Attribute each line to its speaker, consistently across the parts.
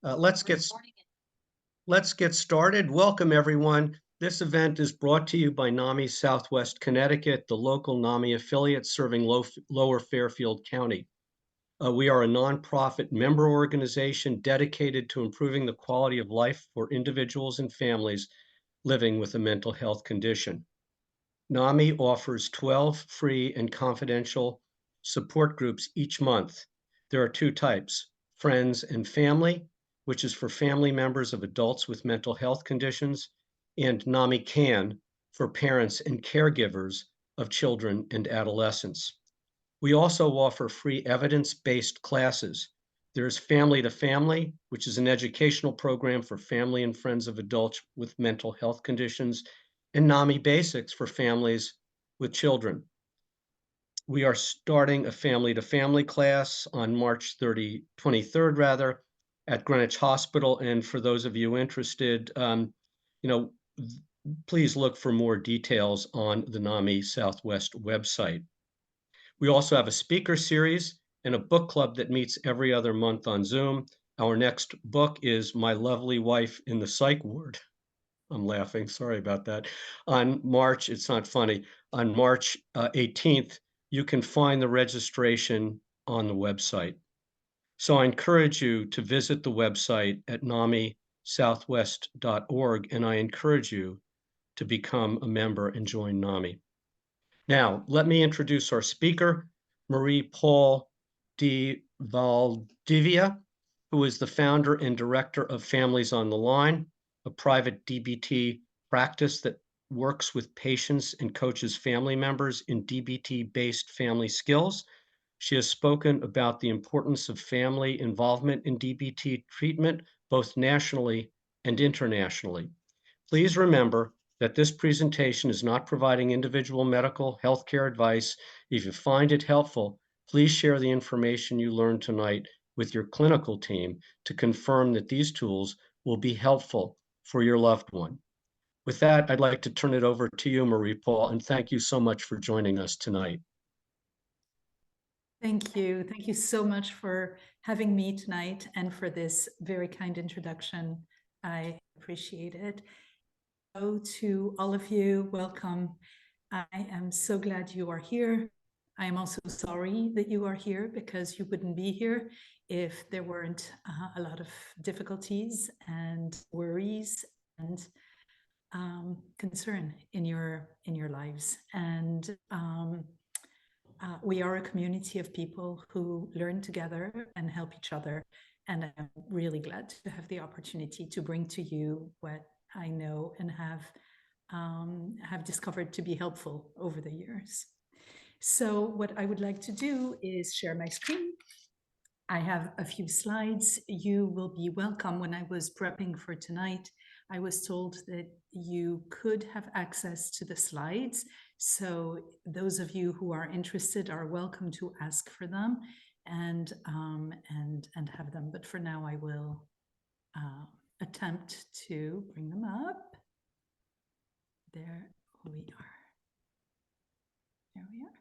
Speaker 1: Uh, let's get let's get started. Welcome, everyone. This event is brought to you by NAMI Southwest Connecticut, the local NAMI affiliate serving Lower Fairfield County. We are a nonprofit member organization dedicated to improving the quality of life for individuals and families living with a mental health condition. NAMI offers 12 free and confidential support groups each month. There are two types: friends and family, which is for family members of adults with mental health conditions, and NAMI Can for parents and caregivers of children and adolescents. We also offer free evidence-based classes. There's Family to Family, which is an educational program for family and friends of adults with mental health conditions, and NAMI Basics for families with children. We are starting a Family to Family class on March 23rd, at Greenwich Hospital. And for those of you interested, you know, please look for more details on the NAMI Southwest website. We also have a speaker series and a book club that meets every other month on Zoom. Our next book is My Lovely Wife in the Psych Ward. I'm laughing, sorry about that. It's not funny, on March 18th, you can find the registration on the website. So I encourage you to visit the website at namisouthwest.org, and I encourage you to become a member and join NAMI. Now, let me introduce our speaker, Marie-Paule de Valdivia, who is the founder and director of Families on the Line, a private DBT practice that works with patients and coaches family members in DBT-based family skills. She has spoken about the importance of family involvement in DBT treatment, both nationally and internationally. Please remember that this presentation is not providing individual medical healthcare advice. If you find it helpful, please share the information you learned tonight with your clinical team to confirm that these tools will be helpful for your loved one. With that, I'd like to turn it over to you, Marie-Paule, and thank you so much for joining us tonight.
Speaker 2: Thank you. Thank you so much for having me tonight and for this very kind introduction. I appreciate it. Hello to all of you. Welcome. I am so glad you are here. I am also sorry that you are here because you wouldn't be here if there weren't a lot of difficulties and worries and concern in your lives. And we are a community of people who learn together and help each other. And I'm really glad to have the opportunity to bring to you what I know and have discovered to be helpful over the years. So what I would like to do is share my screen. I have a few slides. You will be welcome. When I was prepping for tonight, I was told that you could have access to the slides. So those of you who are interested are welcome to ask for them and have them. But for now, I will attempt to bring them up. There we are. There we are.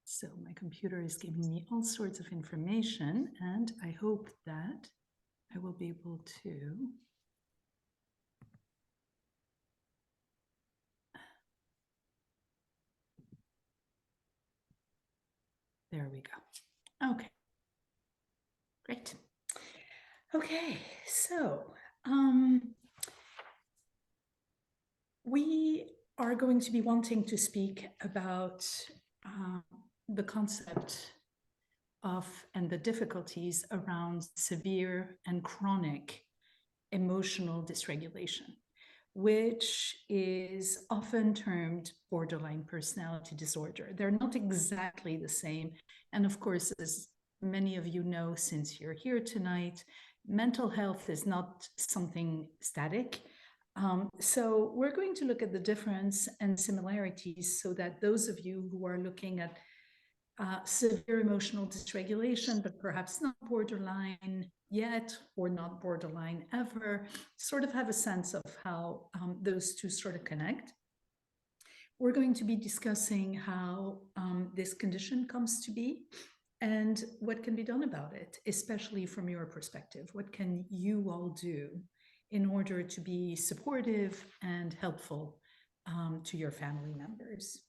Speaker 2: So my computer is giving me all sorts of information, and I hope that I will be able to there we go. Okay, great. Okay, so we are going to be wanting to speak about the concept of and the difficulties around severe and chronic emotional dysregulation, which is often termed borderline personality disorder. They're not exactly the same. And of course, as many of you know, since you're here tonight, mental health is not something static. So we're going to look at the difference and similarities so that those of you who are looking at severe emotional dysregulation, but perhaps not borderline yet or not borderline ever, sort of have a sense of how those two sort of connect. We're going to be discussing how this condition comes to be, and what can be done about it, especially from your perspective. What can you all do in order to be supportive and helpful to your family members?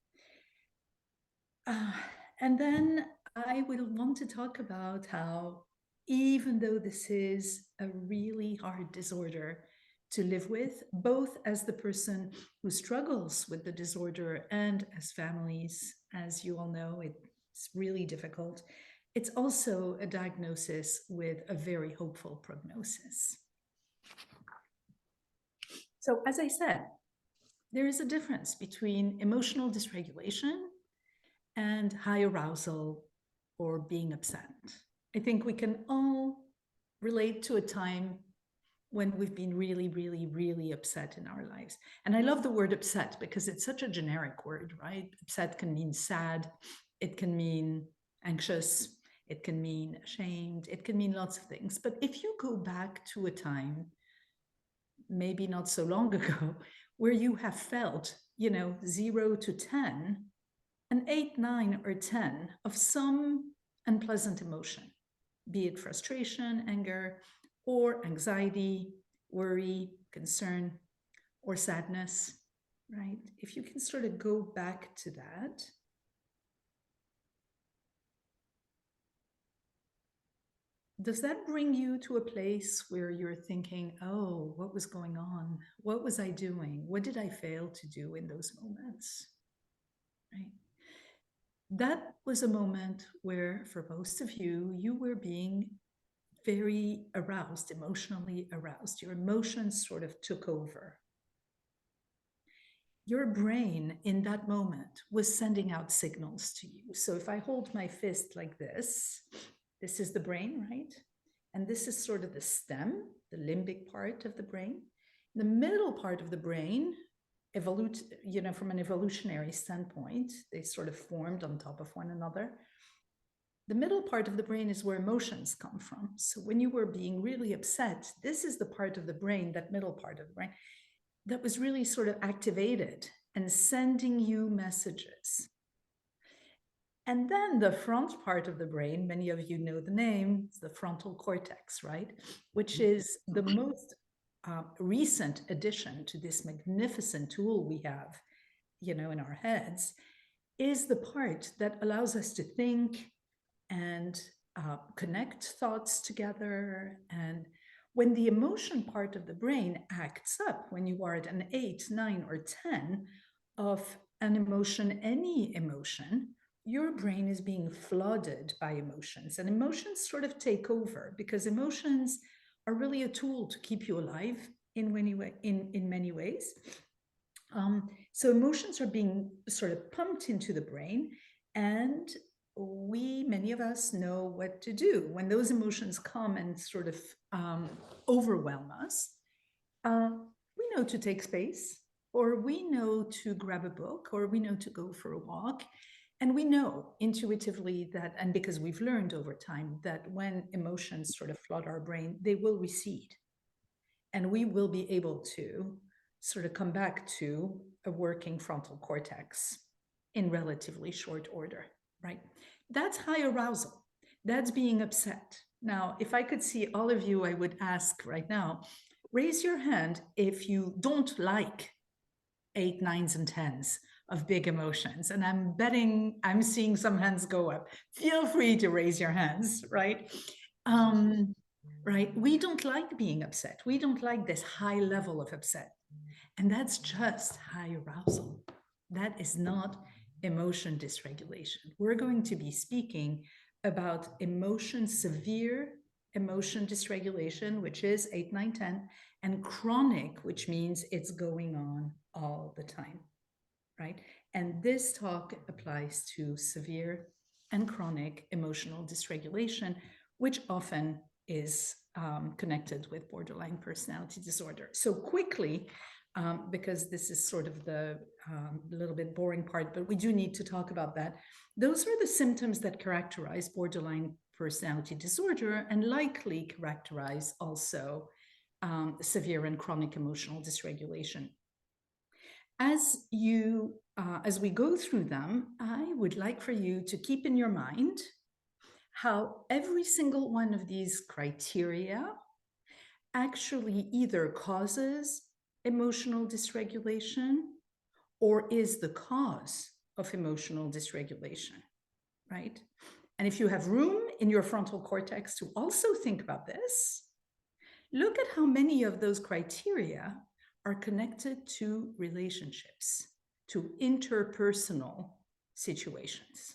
Speaker 2: And then I will want to talk about how, even though this is a really hard disorder to live with, both as the person who struggles with the disorder and as families, as you all know, it's really difficult. It's also a diagnosis with a very hopeful prognosis. So, as I said, there is a difference between emotional dysregulation and high arousal or being upset. I think we can all relate to a time when we've been really, really, really upset in our lives. And I love the word upset because it's such a generic word, right? Upset can mean sad, it can mean anxious, it can mean ashamed, it can mean lots of things. But if you go back to a time, maybe not so long ago, where you have felt, 0 to 10, an 8, 9, or 10 of some unpleasant emotion, be it frustration, anger, or anxiety, worry, concern, or sadness, right? If you can sort of go back to that. Does that bring you to a place where you're thinking, oh, what was going on? What was I doing? What did I fail to do in those moments? Right? That was a moment where, for most of you, you were being very aroused, emotionally aroused. Your emotions sort of took over. Your brain in that moment was sending out signals to you. So if I hold my fist like this is the brain, right? And this is sort of the stem, the limbic part of the brain. The middle part of the brain, from an evolutionary standpoint, they sort of formed on top of one another. The middle part of the brain is where emotions come from. So when you were being really upset, this is the part of the brain, that middle part of the brain, that was really sort of activated and sending you messages. And then the front part of the brain, many of you know the name, the frontal cortex, right? Which is the most recent addition to this magnificent tool we have, in our heads, is the part that allows us to think and connect thoughts together. And when the emotion part of the brain acts up, when you are at an 8, 9, or 10 of an emotion, any emotion, your brain is being flooded by emotions, and emotions sort of take over because emotions are really a tool to keep you alive in many ways. So emotions are being sort of pumped into the brain, and many of us know what to do when those emotions come and sort of overwhelm us. We know to take space, or we know to grab a book, or we know to go for a walk. And we know intuitively that, and because we've learned over time, that when emotions sort of flood our brain, they will recede. And we will be able to sort of come back to a working frontal cortex in relatively short order, right? That's high arousal. That's being upset. Now, if I could see all of you, I would ask right now, raise your hand if you don't like 8, 9s, and 10s of big emotions. And I'm betting I'm seeing some hands go up. Feel free to raise your hands, right? Right? We don't like being upset. We don't like this high level of upset. And that's just high arousal. That is not emotion dysregulation. We're going to be speaking about severe emotion dysregulation, which is 8, 9, 10, and chronic, which means it's going on all the time, right? And this talk applies to severe and chronic emotional dysregulation, which often is connected with borderline personality disorder. So quickly, because this is sort of the little bit boring part, but we do need to talk about that. Those are the symptoms that characterize borderline personality disorder and likely characterize also severe and chronic emotional dysregulation. As we go through them, I would like for you to keep in your mind how every single one of these criteria actually either causes emotional dysregulation or is the cause of emotional dysregulation, right? And if you have room in your frontal cortex to also think about this, look at how many of those criteria are connected to relationships, to interpersonal situations,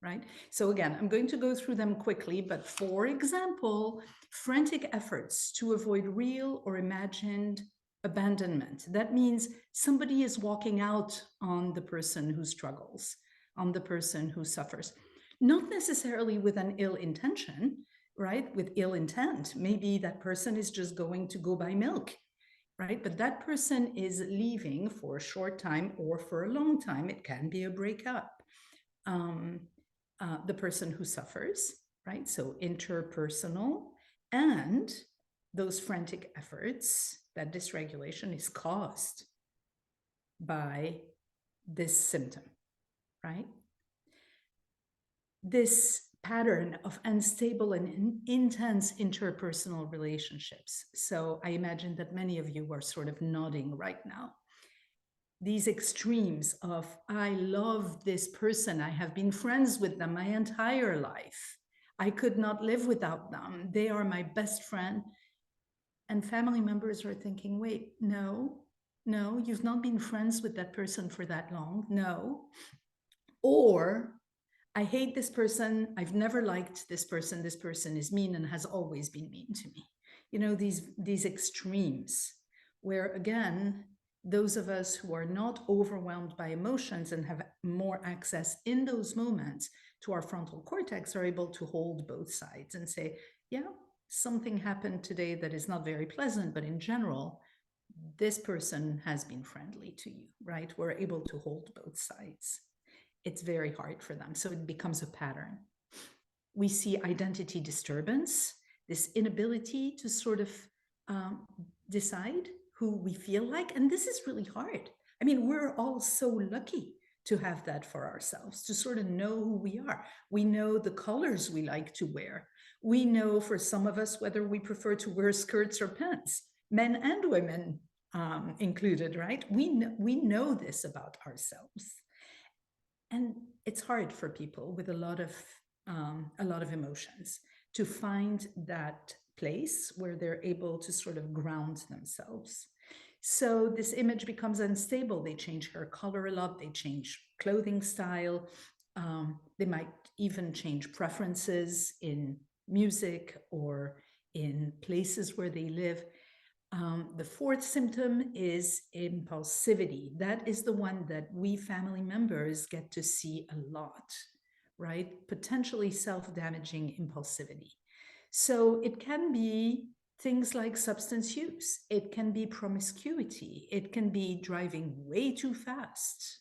Speaker 2: right? So again, I'm going to go through them quickly, but for example, frantic efforts to avoid real or imagined abandonment. That means somebody is walking out on the person who struggles, on the person who suffers, not necessarily with an ill intention, right? With ill intent. Maybe that person is just going to go buy milk, right? But that person is leaving for a short time or for a long time. It can be a breakup. The person who suffers, right? So interpersonal, and those frantic efforts, that dysregulation is caused by this symptom, right? This pattern of unstable and intense interpersonal relationships. So I imagine that many of you are sort of nodding right now. These extremes of, I love this person, I have been friends with them my entire life, I could not live without them, they are my best friend. And family members are thinking, wait, no, you've not been friends with that person for that long, no. Or, I hate this person, I've never liked this person is mean and has always been mean to me. You know, these extremes where, again, those of us who are not overwhelmed by emotions and have more access in those moments to our frontal cortex are able to hold both sides and say, yeah, something happened today that is not very pleasant, but in general, this person has been friendly to you, right? We're able to hold both sides. It's very hard for them. So it becomes a pattern. We see identity disturbance, this inability to sort of decide who we feel like. And this is really hard. I mean, we're all so lucky to have that for ourselves, to sort of know who we are. We know the colors we like to wear. We know, for some of us, whether we prefer to wear skirts or pants, men and women included, right? We know this about ourselves. And it's hard for people with a lot of emotions to find that place where they're able to sort of ground themselves. So this image becomes unstable. They change hair color a lot. They change clothing style. They might even change preferences in music or in places where they live. The fourth symptom is impulsivity. That is the one that we family members get to see a lot, right? Potentially self-damaging impulsivity. So it can be things like substance use. It can be promiscuity. It can be driving way too fast,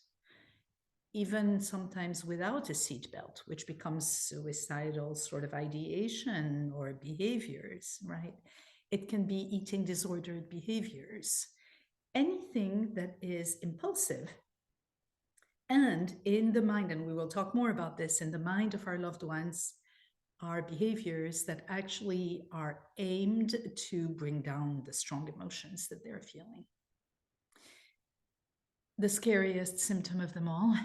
Speaker 2: even sometimes without a seatbelt, which becomes suicidal sort of ideation or behaviors, right? It can be eating disordered behaviors, anything that is impulsive. And in the mind, and we will talk more about this, in the mind of our loved ones, are behaviors that actually are aimed to bring down the strong emotions that they're feeling. The scariest symptom of them all,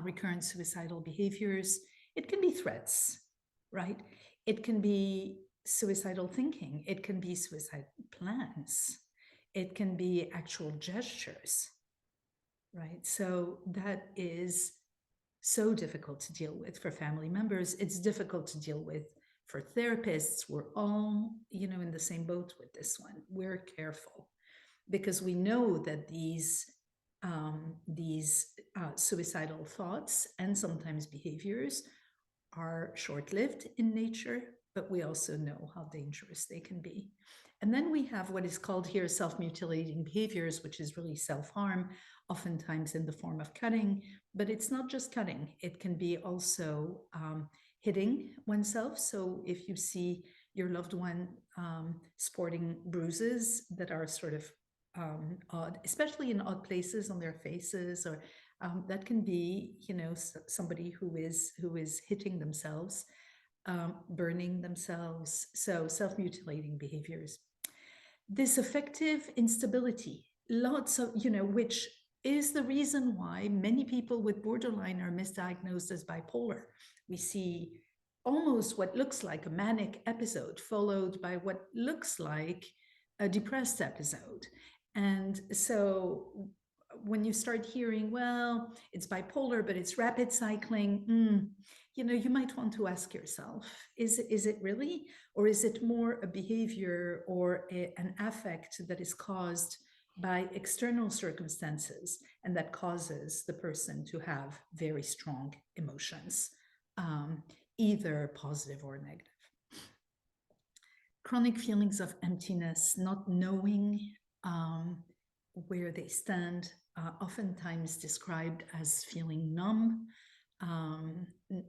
Speaker 2: recurrent suicidal behaviors, it can be threats, right? It can be suicidal thinking. It can be suicide plans. It can be actual gestures, right? So that is so difficult to deal with for family members. It's difficult to deal with for therapists. We're all, in the same boat with this one. We're careful because we know that these suicidal thoughts and sometimes behaviors are short-lived in nature, but we also know how dangerous they can be. And then we have what is called here self-mutilating behaviors, which is really self-harm, oftentimes in the form of cutting, but it's not just cutting. It can be also hitting oneself. So if you see your loved one sporting bruises that are sort of odd, especially in odd places on their faces, or that can be, somebody who is hitting themselves. burning themselves, so self-mutilating behaviors. This affective instability, lots of, which is the reason why many people with borderline are misdiagnosed as bipolar. We see almost what looks like a manic episode followed by what looks like a depressed episode. And so when you start hearing, well, it's bipolar, but it's rapid cycling, you might want to ask yourself, is it really? Or is it more a behavior or an affect that is caused by external circumstances and that causes the person to have very strong emotions, either positive or negative? Chronic feelings of emptiness, not knowing where they stand, oftentimes described as feeling numb,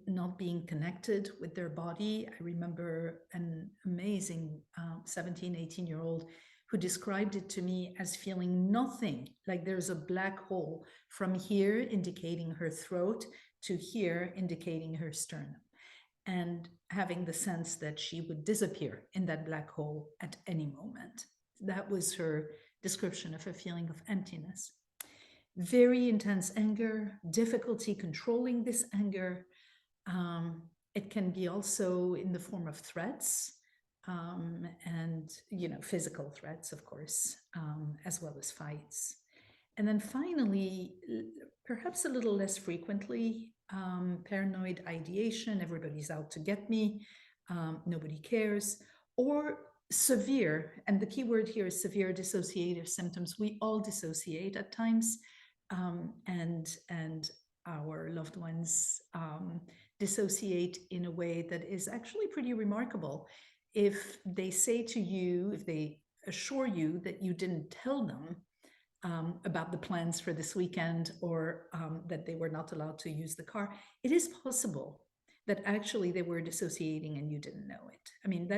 Speaker 2: not being connected with their body. I remember an amazing 17, 18-year-old who described it to me as feeling nothing, like there's a black hole from here indicating her throat to here indicating her sternum, and having the sense that she would disappear in that black hole at any moment. That was her description of a feeling of emptiness. Very intense anger, difficulty controlling this anger. It can be also in the form of threats, and physical threats, of course, as well as fights. And then finally, perhaps a little less frequently, paranoid ideation, everybody's out to get me, nobody cares, or severe, and the key word here is severe dissociative symptoms. We all dissociate at times, and our loved ones dissociate in a way that is actually pretty remarkable. If they say to you, if they assure you that you didn't tell them about the plans for this weekend, or that they were not allowed to use the car, it is possible that actually they were dissociating and you didn't know it. I mean,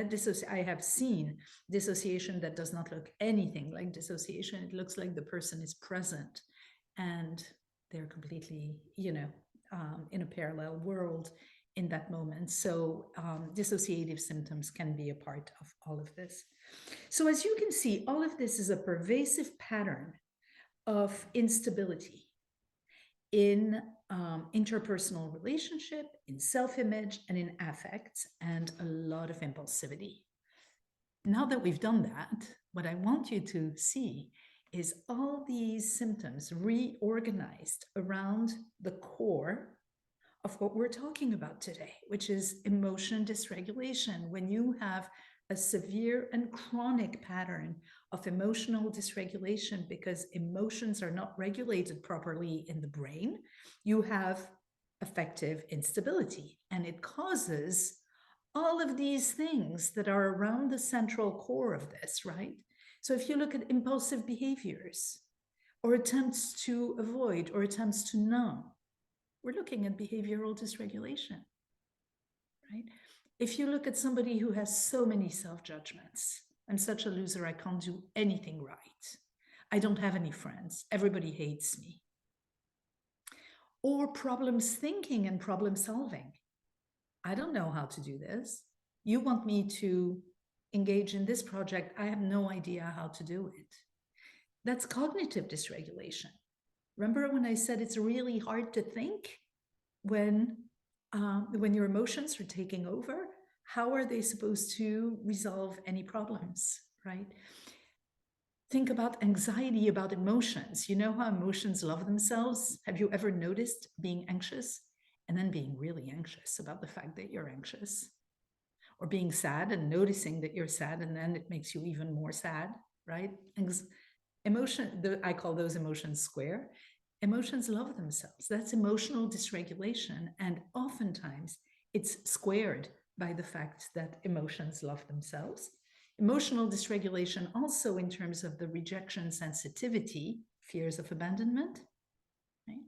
Speaker 2: I have seen dissociation that does not look anything like dissociation. It looks like the person is present and they're completely, in a parallel world in that moment. So dissociative symptoms can be a part of all of this. So as you can see, all of this is a pervasive pattern of instability in interpersonal relationship, in self-image, and in affects, and a lot of impulsivity. Now that we've done that, what I want you to see is all these symptoms reorganized around the core of what we're talking about today, which is emotion dysregulation. When you have a severe and chronic pattern of emotional dysregulation because emotions are not regulated properly in the brain, you have affective instability, and it causes all of these things that are around the central core of this, right? So if you look at impulsive behaviors or attempts to avoid or attempts to numb, we're looking at behavioral dysregulation, right? If you look at somebody who has so many self-judgments, I'm such a loser, I can't do anything right, I don't have any friends, everybody hates me. Or problems thinking and problem solving. I don't know how to do this. You want me to engage in this project, I have no idea how to do it. That's cognitive dysregulation. Remember when I said it's really hard to think when your emotions are taking over? How are they supposed to resolve any problems, right? Think about anxiety, about emotions. You know how emotions love themselves? Have you ever noticed being anxious and then being really anxious about the fact that you're anxious? Or being sad and noticing that you're sad, and then it makes you even more sad, right? I call those emotions square. Emotions love themselves. That's emotional dysregulation. And oftentimes it's squared by the fact that emotions love themselves. Emotional dysregulation also in terms of the rejection sensitivity, fears of abandonment, right?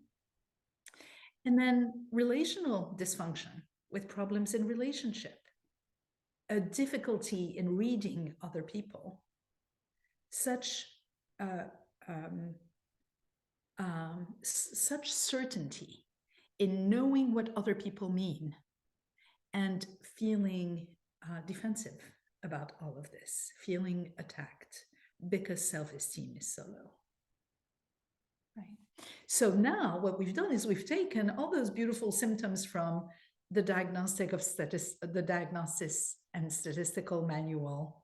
Speaker 2: And then relational dysfunction with problems in relationship, a difficulty in reading other people, such such certainty in knowing what other people mean and feeling defensive about all of this, feeling attacked because self-esteem is so low. Right. So now what we've done is we've taken all those beautiful symptoms from the the Diagnosis and Statistical Manual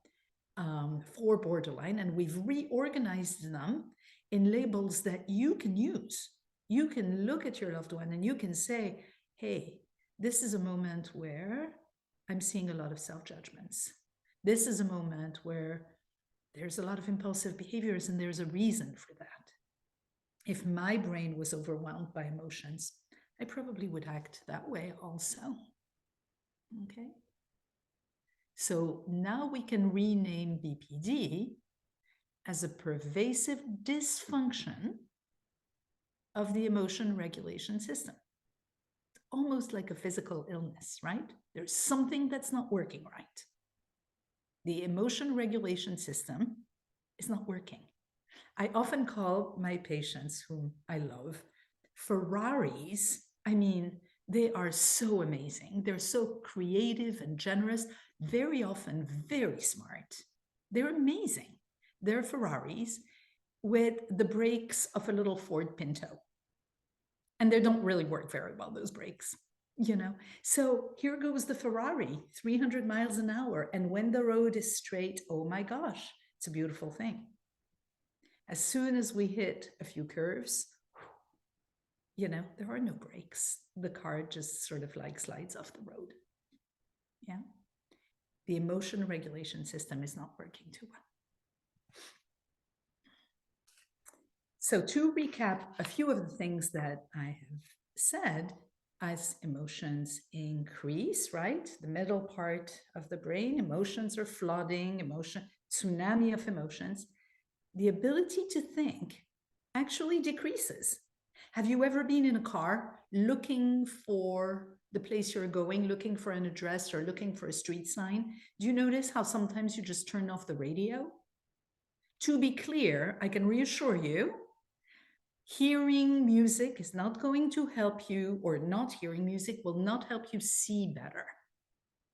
Speaker 2: for borderline, and we've reorganized them in labels that you can use. You can look at your loved one and you can say, hey, this is a moment where I'm seeing a lot of self-judgments. This is a moment where there's a lot of impulsive behaviors and there's a reason for that. If my brain was overwhelmed by emotions, I probably would act that way also. Okay. So now we can rename BPD as a pervasive dysfunction of the emotion regulation system. Almost like a physical illness, right? There's something that's not working right. The emotion regulation system is not working. I often call my patients, whom I love, Ferraris. I mean, they are so amazing. They're so creative and generous, very often very smart. They're amazing. They're Ferraris with the brakes of a little Ford Pinto. And they don't really work very well, those brakes, you know? So here goes the Ferrari, 300 miles an hour. And when the road is straight, oh my gosh, it's a beautiful thing. As soon as we hit a few curves, you know, there are no brakes. The car just sort of like slides off the road. Yeah. The emotion regulation system is not working too well. So to recap a few of the things that I have said, as emotions increase, right? The middle part of the brain, emotions are flooding, tsunami of emotions. The ability to think actually decreases. Have you ever been in a car looking for the place you're going, looking for an address or looking for a street sign? Do you notice how sometimes you just turn off the radio? To be clear, I can reassure you, hearing music is not going to help you, or not hearing music will not help you see better,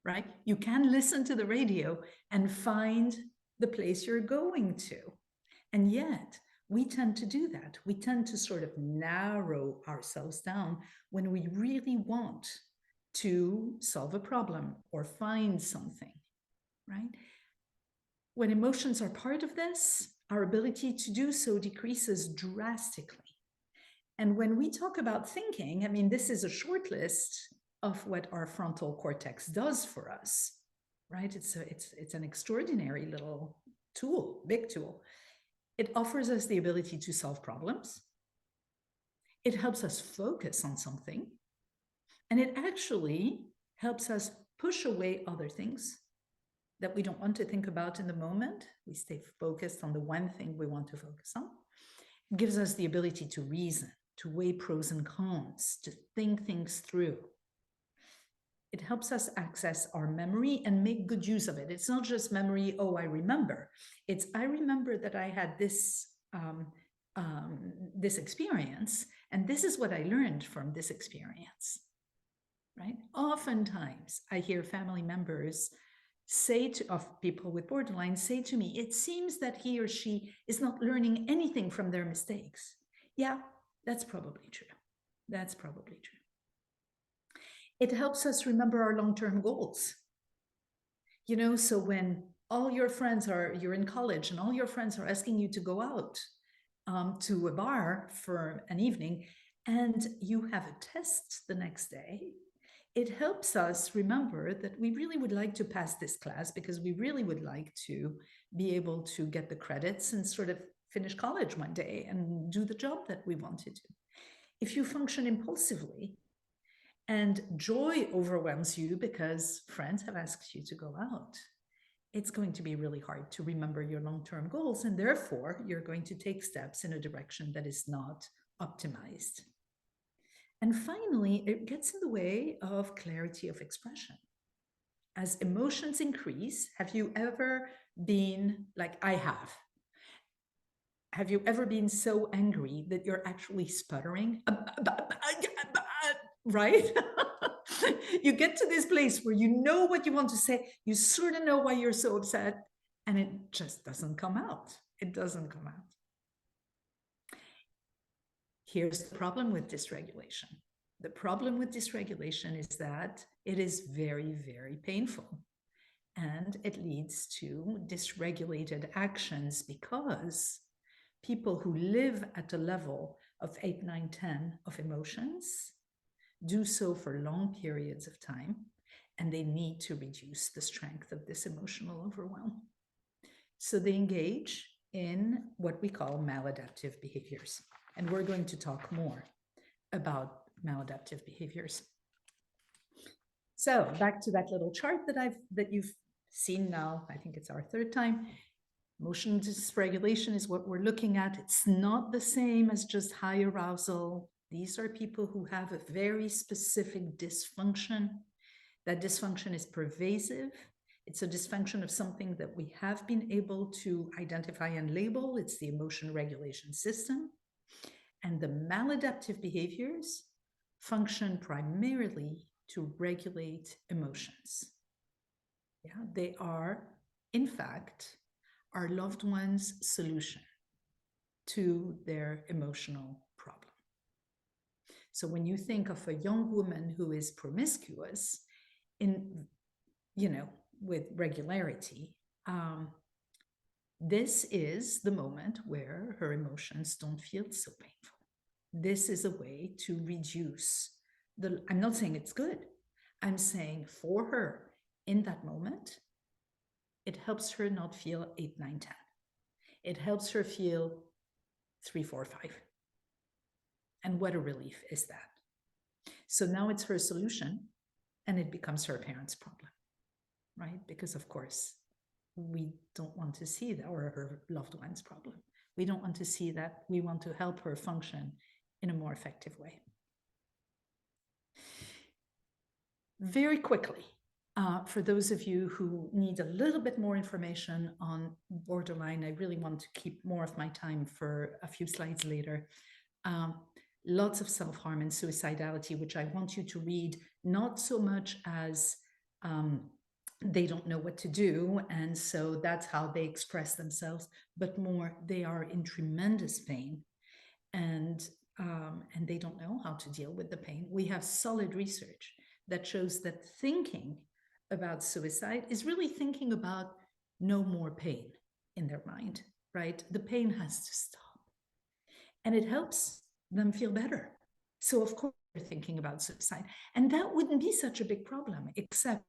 Speaker 2: right? You can listen to the radio and find the place you're going to. And yet, we tend to do that. We tend to sort of narrow ourselves down when we really want to solve a problem or find something, right? When emotions are part of this, our ability to do so decreases drastically. And when we talk about thinking, I mean, this is a short list of what our frontal cortex does for us, right? It's an extraordinary little tool, big tool. It offers us the ability to solve problems. It helps us focus on something. And it actually helps us push away other things that we don't want to think about in the moment. We stay focused on the one thing we want to focus on. It gives us the ability to reason, to weigh pros and cons, to think things through. It helps us access our memory and make good use of it. It's not just memory, oh, I remember. It's, I remember that I had this, this experience, and this is what I learned from this experience, right? Oftentimes, I hear family members say of people with borderline say to me, it seems that he or she is not learning anything from their mistakes. Yeah, that's probably true. That's probably true. It helps us remember our long-term goals. You know, so when all your friends you're in college and all your friends are asking you to go out to a bar for an evening and you have a test the next day, it helps us remember that we really would like to pass this class because we really would like to be able to get the credits and sort of finish college one day and do the job that we wanted to. If you function impulsively and joy overwhelms you because friends have asked you to go out, it's going to be really hard to remember your long-term goals, and therefore you're going to take steps in a direction that is not optimized. And finally, it gets in the way of clarity of expression. As emotions increase, have you ever been, like I have you ever been so angry that you're actually sputtering? Right? You get to this place where you know what you want to say, you sort of know why you're so upset, and it just doesn't come out. It doesn't come out. Here's the problem with dysregulation. The problem with dysregulation is that it is very, very painful. And it leads to dysregulated actions because people who live at a level of 8, 9, 10 of emotions do so for long periods of time, and they need to reduce the strength of this emotional overwhelm. So they engage in what we call maladaptive behaviors. And we're going to talk more about maladaptive behaviors. So back to that little chart that you've seen now. I think it's our third time. Emotional dysregulation is what we're looking at. It's not the same as just high arousal. These are people who have a very specific dysfunction. That dysfunction is pervasive. It's a dysfunction of something that we have been able to identify and label. It's the emotion regulation system. And the maladaptive behaviors function primarily to regulate emotions. Yeah, they are, in fact, our loved one's solution to their emotional problem. So when you think of a young woman who is promiscuous with regularity, this is the moment where her emotions don't feel so painful. This is a way to reduce I'm not saying it's good. I'm saying for her in that moment, it helps her not feel 8, 9, 10. It helps her feel 3, 4, 5. And what a relief is that. So now it's her solution, and it becomes her parents' problem, right? Because of course, we don't want to see that, or her loved one's problem. We don't want to see that. We want to help her function in a more effective way. Very quickly, for those of you who need a little bit more information on borderline, I really want to keep more of my time for a few slides later. Lots of self-harm and suicidality, which I want you to read, not so much as they don't know what to do, and so that's how they express themselves, but more they are in tremendous pain, and they don't know how to deal with the pain. We have solid research that shows that thinking about suicide is really thinking about no more pain in their mind, right? The pain has to stop. And it helps them feel better. So of course they're thinking about suicide. And that wouldn't be such a big problem, except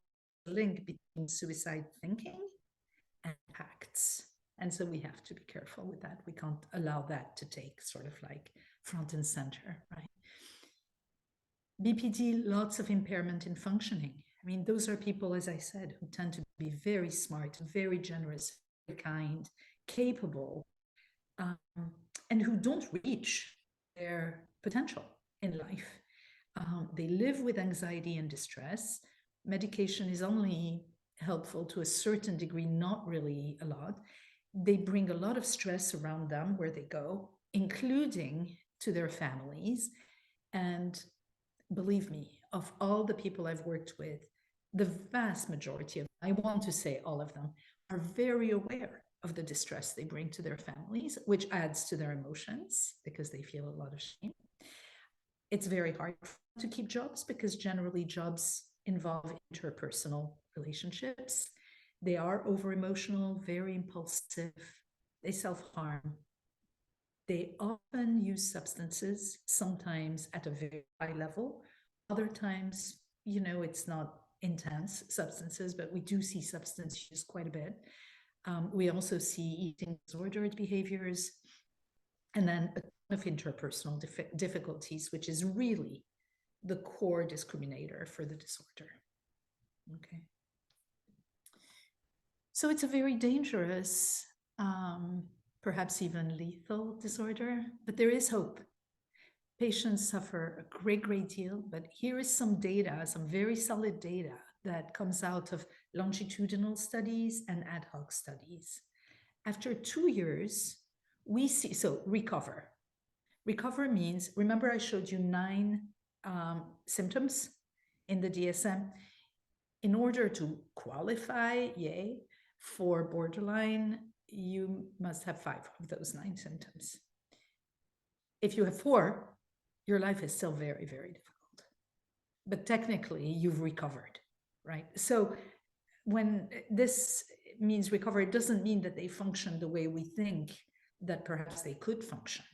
Speaker 2: the link between suicide thinking and acts. And so we have to be careful with that. We can't allow that to take sort of like front and center, right? BPD, lots of impairment in functioning. I mean, those are people, as I said, who tend to be very smart, very generous, very kind, capable, and who don't reach their potential in life. They live with anxiety and distress. Medication is only helpful to a certain degree, not really a lot. They bring a lot of stress around them where they go, including to their families. And believe me, of all the people I've worked with, the vast majority of, I want to say all of them, are very aware of the distress they bring to their families, which adds to their emotions because they feel a lot of shame. It's very hard to keep jobs because generally jobs involve interpersonal relationships. They are over-emotional, very impulsive, they self-harm. They often use substances, sometimes at a very high level. Other times, it's not intense substances, but we do see substance use quite a bit. We also see eating disordered behaviors, and then a ton of interpersonal difficulties, which is really the core discriminator for the disorder. Okay. So it's a very dangerous, perhaps even lethal disorder, but there is hope. Patients suffer a great deal, but here is some data, some very solid data that comes out of longitudinal studies and ad hoc studies. After 2 years, we see, so recover. Recover means, remember I showed you 9 symptoms? in the DSM. In order to qualify, yay, for borderline, you must have 5 of those 9 symptoms. If you have 4, your life is still very, very difficult. But technically, you've recovered, right? So when this means recover, it doesn't mean that they function the way we think that perhaps they could function.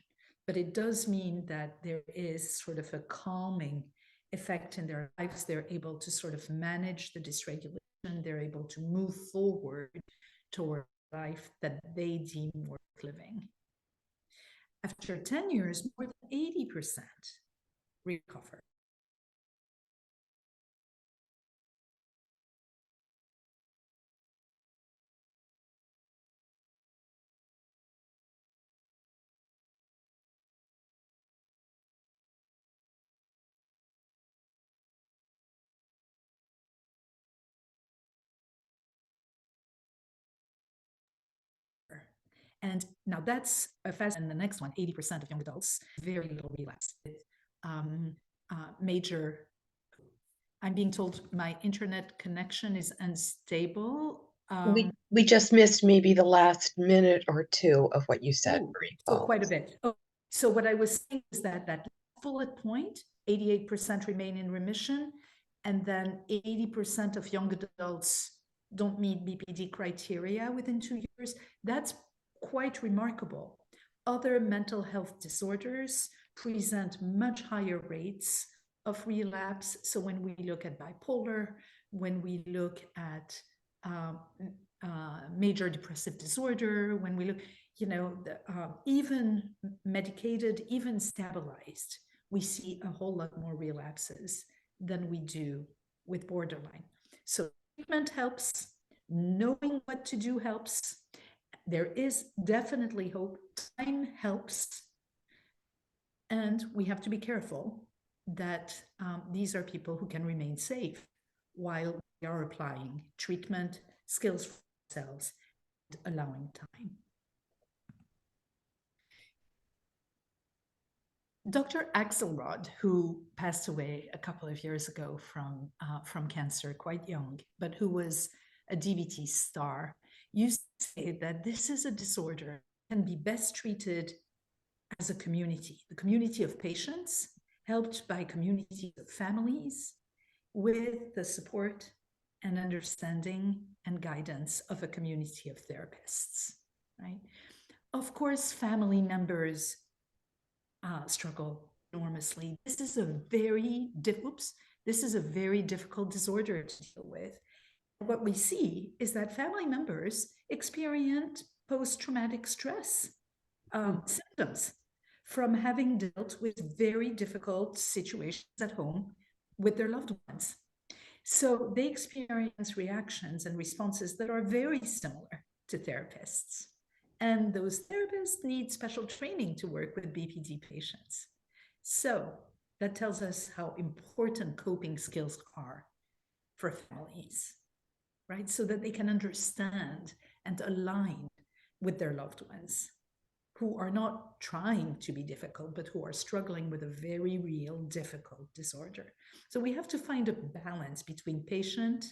Speaker 2: But it does mean that there is sort of a calming effect in their lives. They're able to sort of manage the dysregulation. They're able to move forward toward life that they deem worth living. After 10 years, more than 80% recover. And now that's a fast, and the next one, 80% of young adults, very little relapse. Major, I'm being told my internet connection is unstable.
Speaker 3: We just missed maybe the last minute or 2 of what you said,
Speaker 2: So
Speaker 3: Marie-Paule.
Speaker 2: quite a bit. Oh, so what I was saying is that bullet point, 88% remain in remission, and then 80% of young adults don't meet BPD criteria within 2 years. That's quite remarkable. Other mental health disorders present much higher rates of relapse. So when we look at bipolar, when we look at major depressive disorder, when we look, even medicated, even stabilized, we see a whole lot more relapses than we do with borderline. So treatment helps, knowing what to do helps. There is definitely hope. Time helps. And we have to be careful that these are people who can remain safe while we are applying treatment, skills for themselves, and allowing time. Dr. Axelrod, who passed away a couple of years ago from cancer, quite young, but who was a DBT star, used to say that this is a disorder that can be best treated as a community, the community of patients, helped by communities of families, with the support and understanding and guidance of a community of therapists, right? Of course, family members struggle enormously. This is a very difficult disorder to deal with. What we see is that family members experience post-traumatic stress symptoms from having dealt with very difficult situations at home with their loved ones. So they experience reactions and responses that are very similar to therapists. And those therapists need special training to work with BPD patients. So that tells us how important coping skills are for families, right? So that they can understand and align with their loved ones who are not trying to be difficult, but who are struggling with a very real, difficult disorder. So we have to find a balance between patient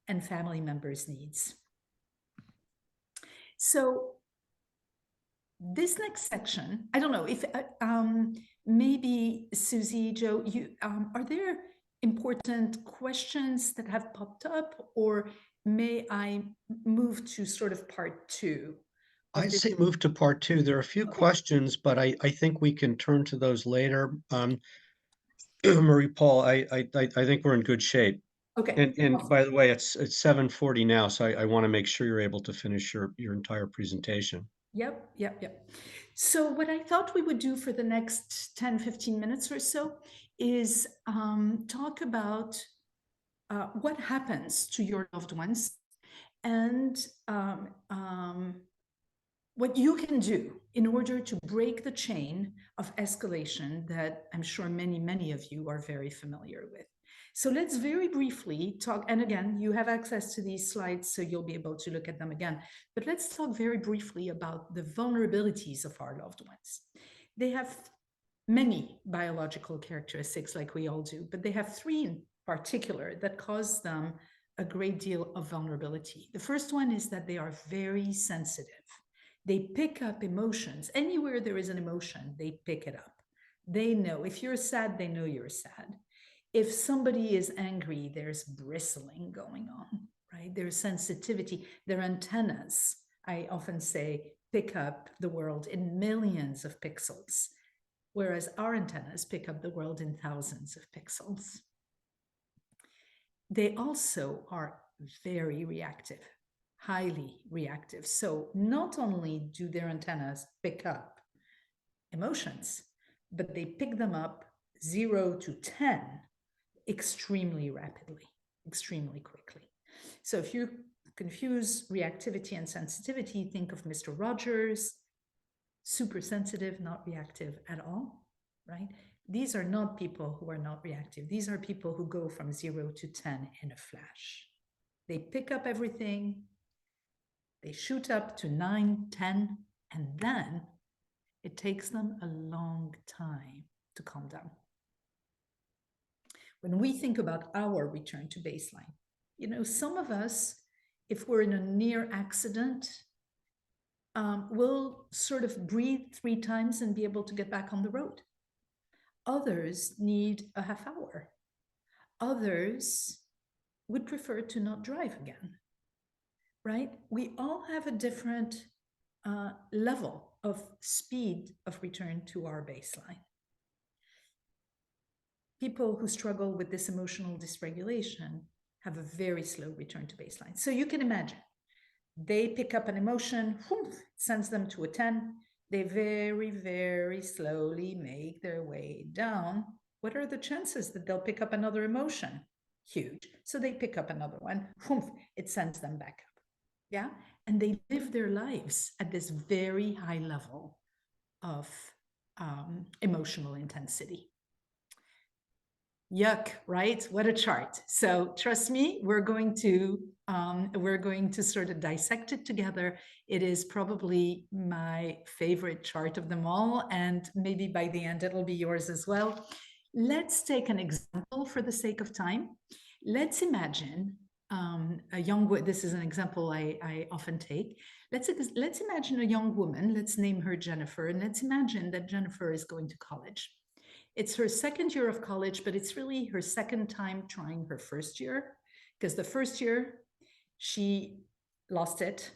Speaker 2: and family members' needs. So this next section, I don't know if maybe Susie, Joe, you are there important questions that have popped up, or may I move to sort of part 2?
Speaker 1: I'd say move to part 2. There are a few questions, but I think we can turn to those later. Marie-Paule, I think we're in good shape.
Speaker 2: Okay.
Speaker 1: And by the way, it's 7:40 now, so I want to make sure you're able to finish your entire presentation.
Speaker 2: Yep. So what I thought we would do for the next 10, 15 minutes or so is talk about what happens to your loved ones and what you can do in order to break the chain of escalation that I'm sure many of you are very familiar with. So let's very briefly talk, and again, you have access to these slides, so you'll be able to look at them again. But let's talk very briefly about the vulnerabilities of our loved ones. They have many biological characteristics like we all do, but they have 3 in particular that cause them a great deal of vulnerability. The first one is that they are very sensitive. They pick up emotions. Anywhere there is an emotion, they pick it up. They know if you're sad, they know you're sad. If somebody is angry, there's bristling going on, right? There's sensitivity. Their antennas, I often say, pick up the world in millions of pixels, whereas our antennas pick up the world in thousands of pixels. They also are very reactive, highly reactive. So not only do their antennas pick up emotions, but they pick them up 0 to 10 extremely rapidly, extremely quickly. So if you confuse reactivity and sensitivity, think of Mr. Rogers, super sensitive, not reactive at all, right? These are not people who are not reactive. These are people who go from 0 to 10 in a flash. They pick up everything, they shoot up to 9, 10, and then it takes them a long time to calm down. When we think about our return to baseline, you know, some of us, if we're in a near accident, we'll sort of breathe 3 times and be able to get back on the road. Others need a half hour. Others would prefer to not drive again, right? We all have a different level of speed of return to our baseline. People who struggle with this emotional dysregulation have a very slow return to baseline. So you can imagine, they pick up an emotion, whoosh, sends them to a 10. They very, very slowly make their way down. What are the chances that they'll pick up another emotion? Huge. So they pick up another one, whoosh, it sends them back up. Yeah. And they live their lives at this very high level of emotional intensity. Yuck, right? What a chart. So trust me, we're going to sort of dissect it together. It is probably my favorite chart of them all, and maybe by the end it'll be yours as well. Let's take an example for the sake of time. Let's imagine a young, this is an example I often take. Let's imagine a young woman, let's name her Jennifer, and let's imagine that Jennifer is going to college. It's her second year of college, but it's really her second time trying her first year, because the first year she lost it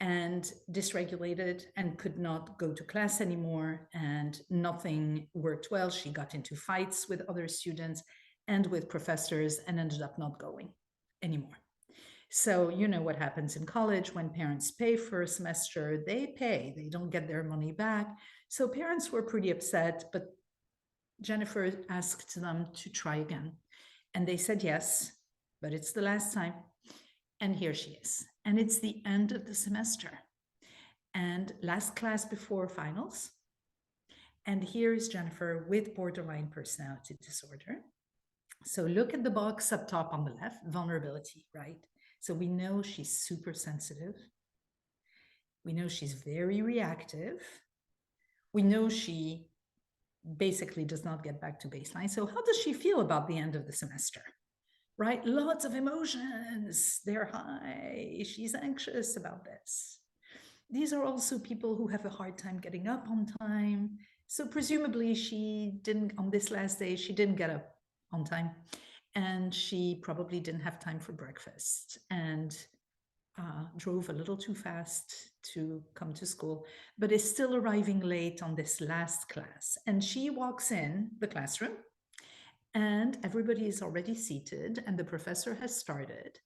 Speaker 2: and dysregulated and could not go to class anymore, and nothing worked well. She got into fights with other students and with professors and ended up not going anymore. So you know what happens in college when parents pay for a semester, they don't get their money back. So parents were pretty upset, but Jennifer asked them to try again. And they said yes, but it's the last time. And here she is. And it's the end of the semester. And last class before finals. And here is Jennifer with borderline personality disorder. So look at the box up top on the left, vulnerability, right? So we know she's super sensitive. We know she's very reactive. We know she basically does not get back to baseline. So how does she feel about the end of the semester? Right? Lots of emotions. They're high. She's anxious about this. These are also people who have a hard time getting up on time. So presumably she didn't, on this last day, she didn't get up on time. And she probably didn't have time for breakfast and drove a little too fast to come to school, but is still arriving late on this last class. And she walks in the classroom and everybody is already seated and the professor has started.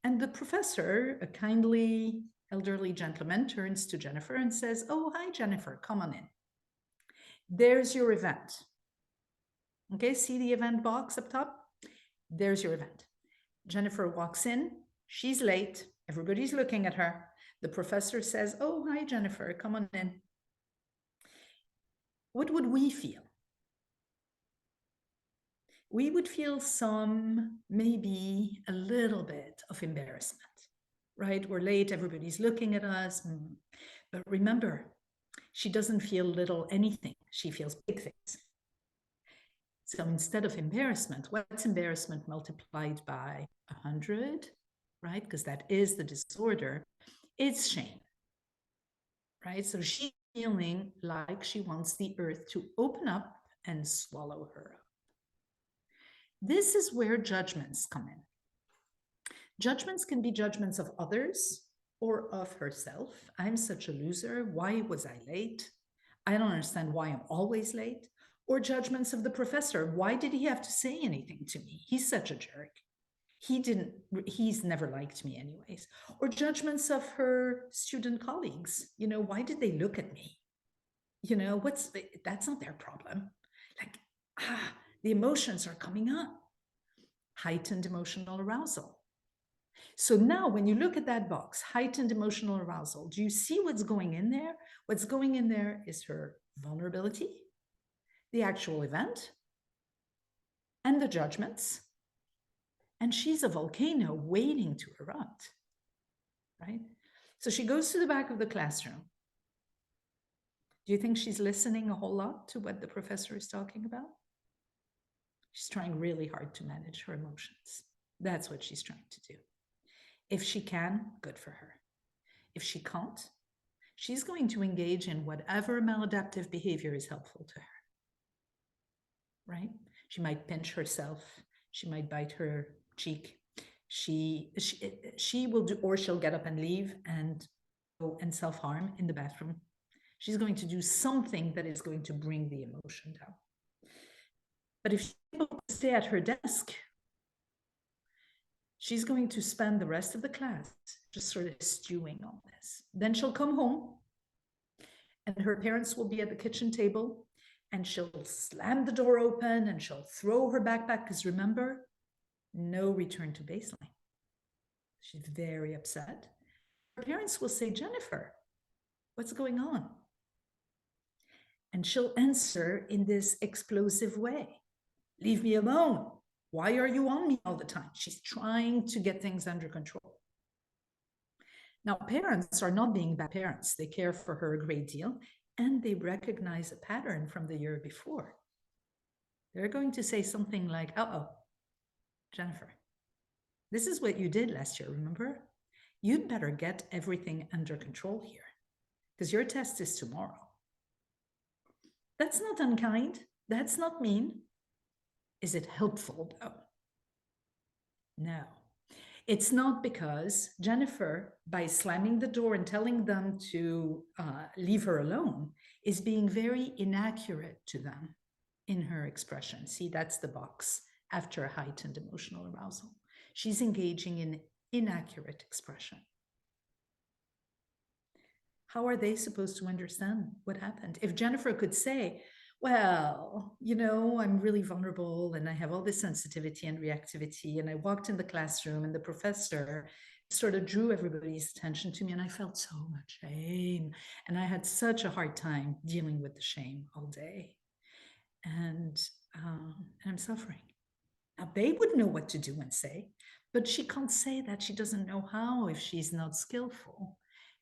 Speaker 2: And the professor, a kindly elderly gentleman, turns to Jennifer and says, "Oh, hi, Jennifer, come on in. There's your event." Okay, see the event box up top? There's your event. Jennifer walks in, she's late, everybody's looking at her. The professor says, "Oh, hi, Jennifer, come on in." What would we feel? We would feel maybe a little bit of embarrassment, right? We're late, everybody's looking at us. But remember, she doesn't feel little anything. She feels big things. So instead of embarrassment, what's embarrassment multiplied by 100, right? Because that is the disorder. It's shame, right? So she's feeling like she wants the earth to open up and swallow her up. This is where judgments come in. Judgments can be judgments of others or of herself. I'm such a loser. Why was I late? I don't understand why I'm always late. Or judgments of the professor. Why did he have to say anything to me? He's such a jerk. He's never liked me anyways. Or judgments of her student colleagues. Why did they look at me? That's not their problem. The emotions are coming up. Heightened emotional arousal. So now when you look at that box, heightened emotional arousal, do you see what's going in there? What's going in there is her vulnerability, the actual event, and the judgments. And she's a volcano waiting to erupt, right? So she goes to the back of the classroom. Do you think she's listening a whole lot to what the professor is talking about? She's trying really hard to manage her emotions. That's what she's trying to do. If she can, good for her. If she can't, she's going to engage in whatever maladaptive behavior is helpful to her, right? She might pinch herself. She might bite her cheek. She will do, or she'll get up and leave and go and self-harm in the bathroom. She's going to do something that is going to bring the emotion down. But if she's able to stay at her desk, she's going to spend the rest of the class just sort of stewing on this. Then she'll come home and her parents will be at the kitchen table and she'll slam the door open and she'll throw her backpack, because remember, no return to baseline. She's very upset. Her parents will say, Jennifer, what's going on? And she'll answer in this explosive way. Leave me alone. Why are you on me all the time? She's trying to get things under control. Now, parents are not being bad parents. They care for her a great deal, and they recognize a pattern from the year before. They're going to say something like, uh-oh, Jennifer, this is what you did last year, remember? You'd better get everything under control here, because your test is tomorrow. That's not unkind. That's not mean. Is it helpful, though? No. It's not, because Jennifer, by slamming the door and telling them to leave her alone, is being very inaccurate to them in her expression. See, that's the box after a heightened emotional arousal. She's engaging in inaccurate expression. How are they supposed to understand what happened? If Jennifer could say, well, I'm really vulnerable and I have all this sensitivity and reactivity, and I walked in the classroom and the professor sort of drew everybody's attention to me and I felt so much shame and I had such a hard time dealing with the shame all day, and I'm suffering. Now, they would know what to do and say, but she can't say that. She doesn't know how if she's not skillful.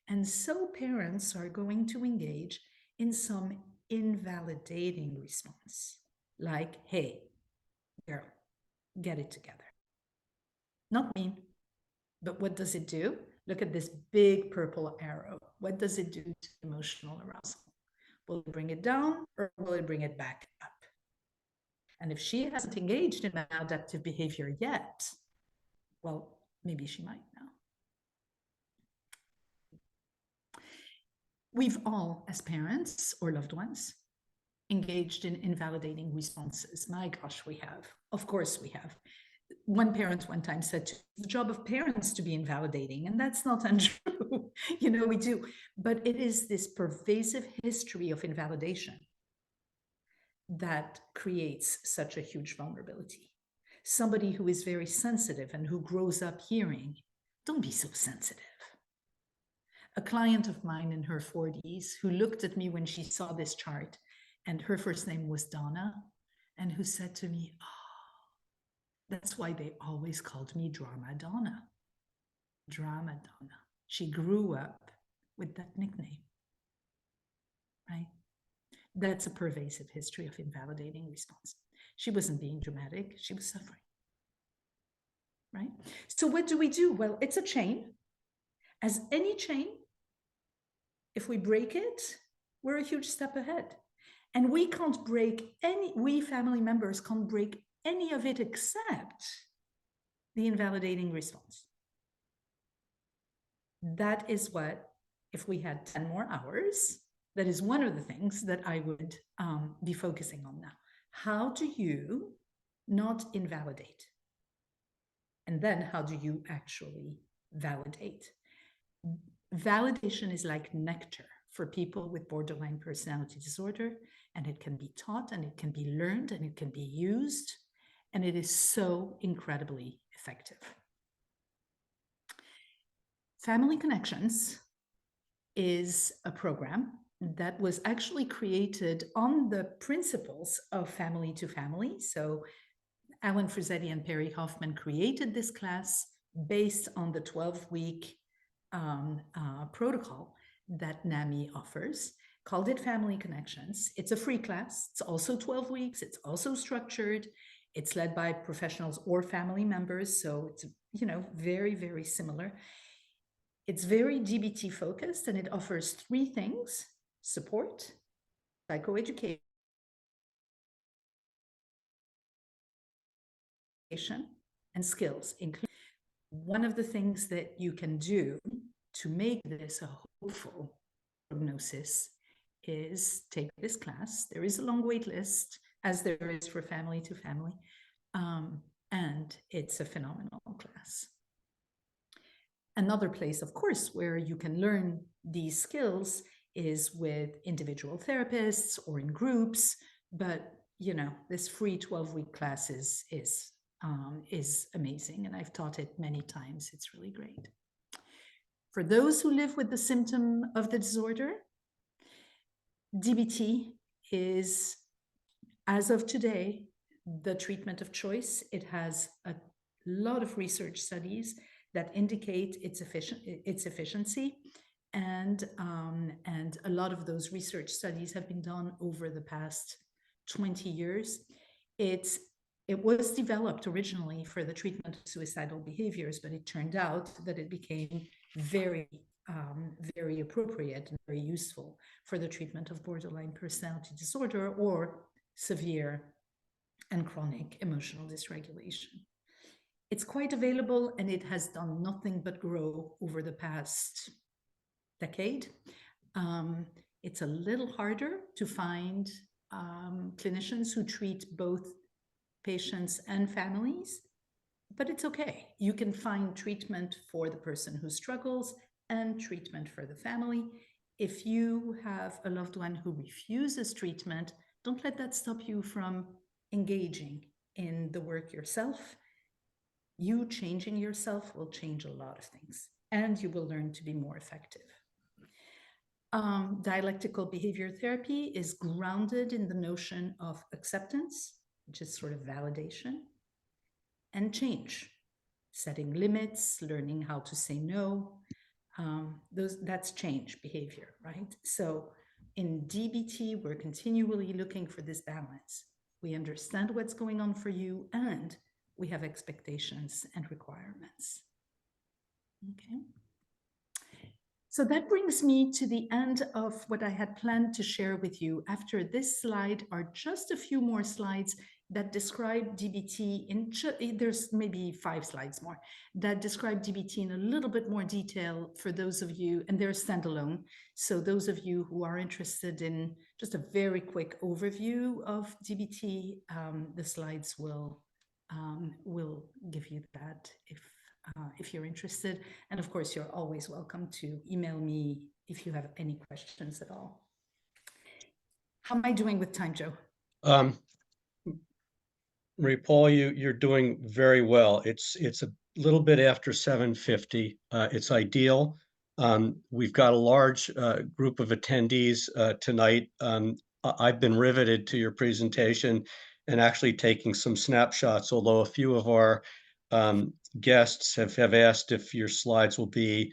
Speaker 2: And so parents are going to engage in some invalidating response, like, hey, girl, get it together. Not mean, but what does it do? Look at this big purple arrow. What does it do to emotional arousal? Will it bring it down or will it bring it back up? And if she hasn't engaged in maladaptive behavior yet, well, maybe she might now. We've all, as parents or loved ones, engaged in invalidating responses. My gosh, we have. Of course we have. One parent one time said, it's the job of parents to be invalidating, and that's not untrue. We do. But it is this pervasive history of invalidation that creates such a huge vulnerability. Somebody who is very sensitive and who grows up hearing, don't be so sensitive. A client of mine in her 40s who looked at me when she saw this chart, and her first name was Donna, and who said to me, oh, that's why they always called me Drama Donna. Drama Donna. She grew up with that nickname, right? That's a pervasive history of invalidating response. She wasn't being dramatic, she was suffering. Right? So what do we do? Well, it's a chain. As any chain, if we break it, we're a huge step ahead. And we can't break any, we family members can't break any of it except the invalidating response. That is what, if we had 10 more hours, that is one of the things that I would be focusing on now. How do you not invalidate? And then how do you actually validate? Validation is like nectar for people with borderline personality disorder, and it can be taught and it can be learned and it can be used, and it is so incredibly effective. Family Connections is a program that was actually created on the principles of family to family. So Alan Frizzetti and Perry Hoffman created this class based on the 12-week protocol that NAMI offers, called it Family Connections. It's a free class. It's also 12 weeks. It's also structured. It's led by professionals or family members. So it's, very, very similar. It's very DBT focused, and it offers 3 things: support, psychoeducation, and skills. One of the things that you can do to make this a hopeful prognosis is take this class. There is a long wait list, as there is for family to family, and it's a phenomenal class. Another place, of course, where you can learn these skills is with individual therapists or in groups, but this free 12-week class is amazing, and I've taught it many times. It's really great. For those who live with the symptom of the disorder, DBT is, as of today, the treatment of choice. It has a lot of research studies that indicate its efficiency, and a lot of those research studies have been done over the past 20 years. It was developed originally for the treatment of suicidal behaviors, but it turned out that it became very, very appropriate and very useful for the treatment of borderline personality disorder or severe and chronic emotional dysregulation. It's quite available, and it has done nothing but grow over the past decade. It's a little harder to find clinicians who treat both patients and families, but it's okay. You can find treatment for the person who struggles and treatment for the family. If you have a loved one who refuses treatment, don't let that stop you from engaging in the work yourself. You changing yourself will change a lot of things, and you will learn to be more effective. Dialectical behavior therapy is grounded in the notion of acceptance, which is sort of validation, and change, setting limits, learning how to say no. That's change behavior, right? So in DBT, we're continually looking for this balance. We understand what's going on for you, and we have expectations and requirements. Okay. So that brings me to the end of what I had planned to share with you. After this slide are just a few more slides that describe DBT there's maybe 5 slides more that describe DBT in a little bit more detail for those of you, and they're standalone. So those of you who are interested in just a very quick overview of DBT, the slides will give you that if you're interested. And of course, you're always welcome to email me if you have any questions at all. How am I doing with time, Joe?
Speaker 1: Marie-Paule, you're doing very well. It's a little bit after 7:50. It's ideal. We've got a large group of attendees tonight. I've been riveted to your presentation and actually taking some snapshots, although a few of our guests have asked if your slides will be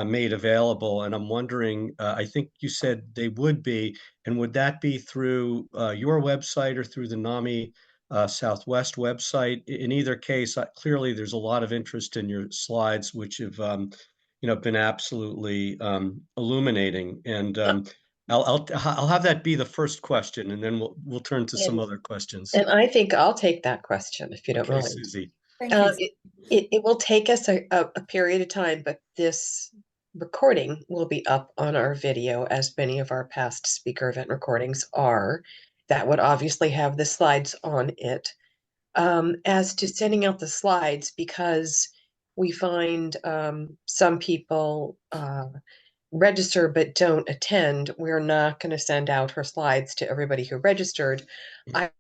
Speaker 1: made available. And I'm wondering, I think you said they would be, and would that be through your website or through the NAMI Southwest website. In either case, clearly there's a lot of interest in your slides, which have been absolutely illuminating. And I'll have that be the first question, and then we'll turn to some
Speaker 3: And,
Speaker 1: other questions.
Speaker 3: and I think I'll take that question if you don't
Speaker 1: Okay,
Speaker 3: mind.
Speaker 1: Susie.
Speaker 2: Thank you.
Speaker 3: It will take us a period of time, but this recording will be up on our video, as many of our past speaker event recordings are. That would obviously have the slides on it. As to sending out the slides, because we find some people register but don't attend, we're not going to send out her slides to everybody who registered. I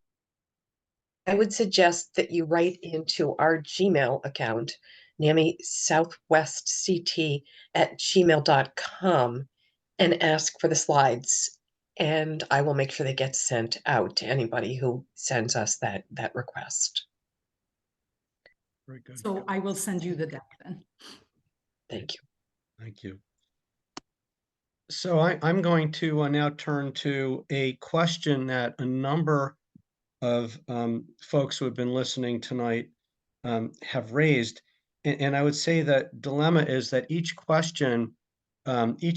Speaker 3: would suggest that you write into our Gmail account, NAMI southwestct@gmail.com, and ask for the slides. And I will make sure they get sent out to anybody who sends us that request.
Speaker 1: Very good.
Speaker 2: So I will send you the deck then.
Speaker 3: Thank you.
Speaker 1: Thank you. So I'm going to now turn to a question that a number of folks who have been listening tonight have raised. And I would say that dilemma is that each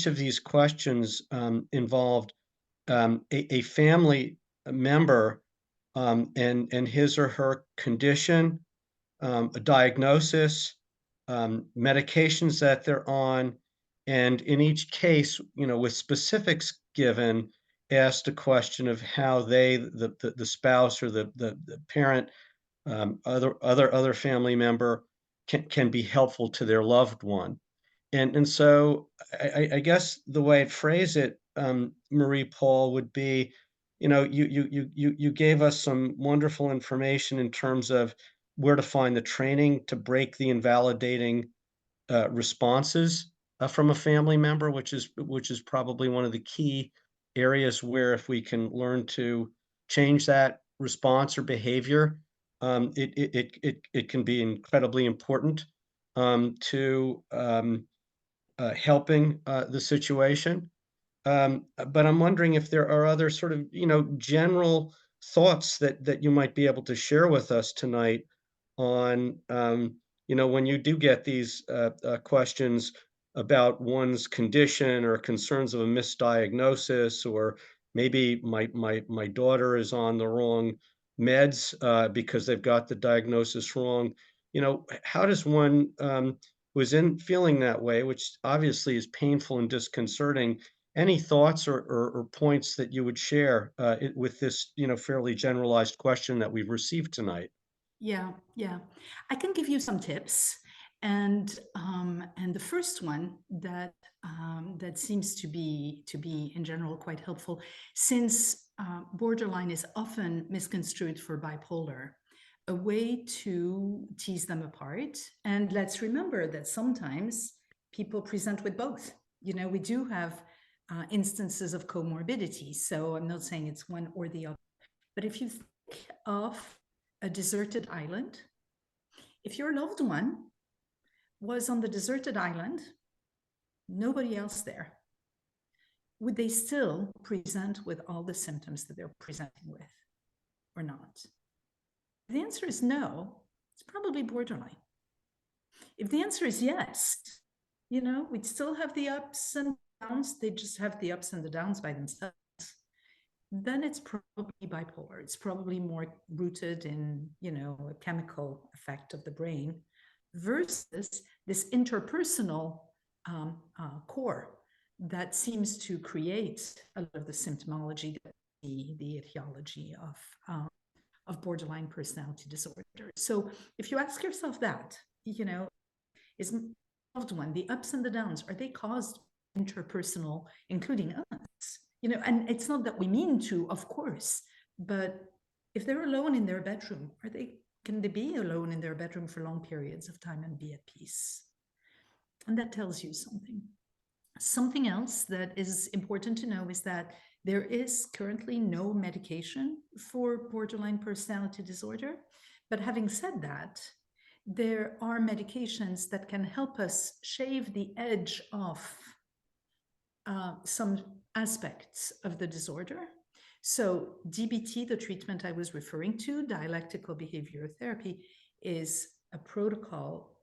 Speaker 1: of these questions involved a family member and his or her condition, a diagnosis, medications that they're on, and in each case, with specifics given, asked a question of how they, the spouse or the parent, other family member can be helpful to their loved one. And so I guess the way I'd phrase it, Marie-Paule, would be, you gave us some wonderful information in terms of where to find the training to break the invalidating responses from a family member, which is probably one of the key areas where if we can learn to change that response or behavior, it can be incredibly important to helping the situation. But I'm wondering if there are other sort of, general thoughts that you might be able to share with us tonight on, when you do get these questions about one's condition or concerns of a misdiagnosis, or maybe my daughter is on the wrong meds because they've got the diagnosis wrong. How does one who is in feeling that way, which obviously is painful and disconcerting, any thoughts or points that you would share with this, fairly generalized question that we've received tonight?
Speaker 2: Yeah. I can give you some tips, and the first one that seems to be in general quite helpful, since borderline is often misconstrued for bipolar, a way to tease them apart. And let's remember that sometimes people present with both. We do have instances of comorbidity, so I'm not saying it's one or the other. But if you think of a deserted island, if your loved one was on the deserted island, nobody else there, would they still present with all the symptoms that they're presenting with or not? If the answer is no, it's probably borderline. If the answer is yes, we'd still have the ups and downs. They just have the ups and the downs by themselves. Then it's probably bipolar. It's probably more rooted in, a chemical effect of the brain versus this interpersonal core that seems to create a lot of the symptomology, the etiology of borderline personality disorder. So if you ask yourself that, is loved one, the ups and the downs, are they caused by interpersonal, including us? And it's not that we mean to, of course, but if they're alone in their bedroom, can they be alone in their bedroom for long periods of time and be at peace? And that tells you something. Something else that is important to know is that there is currently no medication for borderline personality disorder. But having said that, there are medications that can help us shave the edge off some aspects of the disorder. So DBT, the treatment I was referring to, dialectical behavioral therapy, is a protocol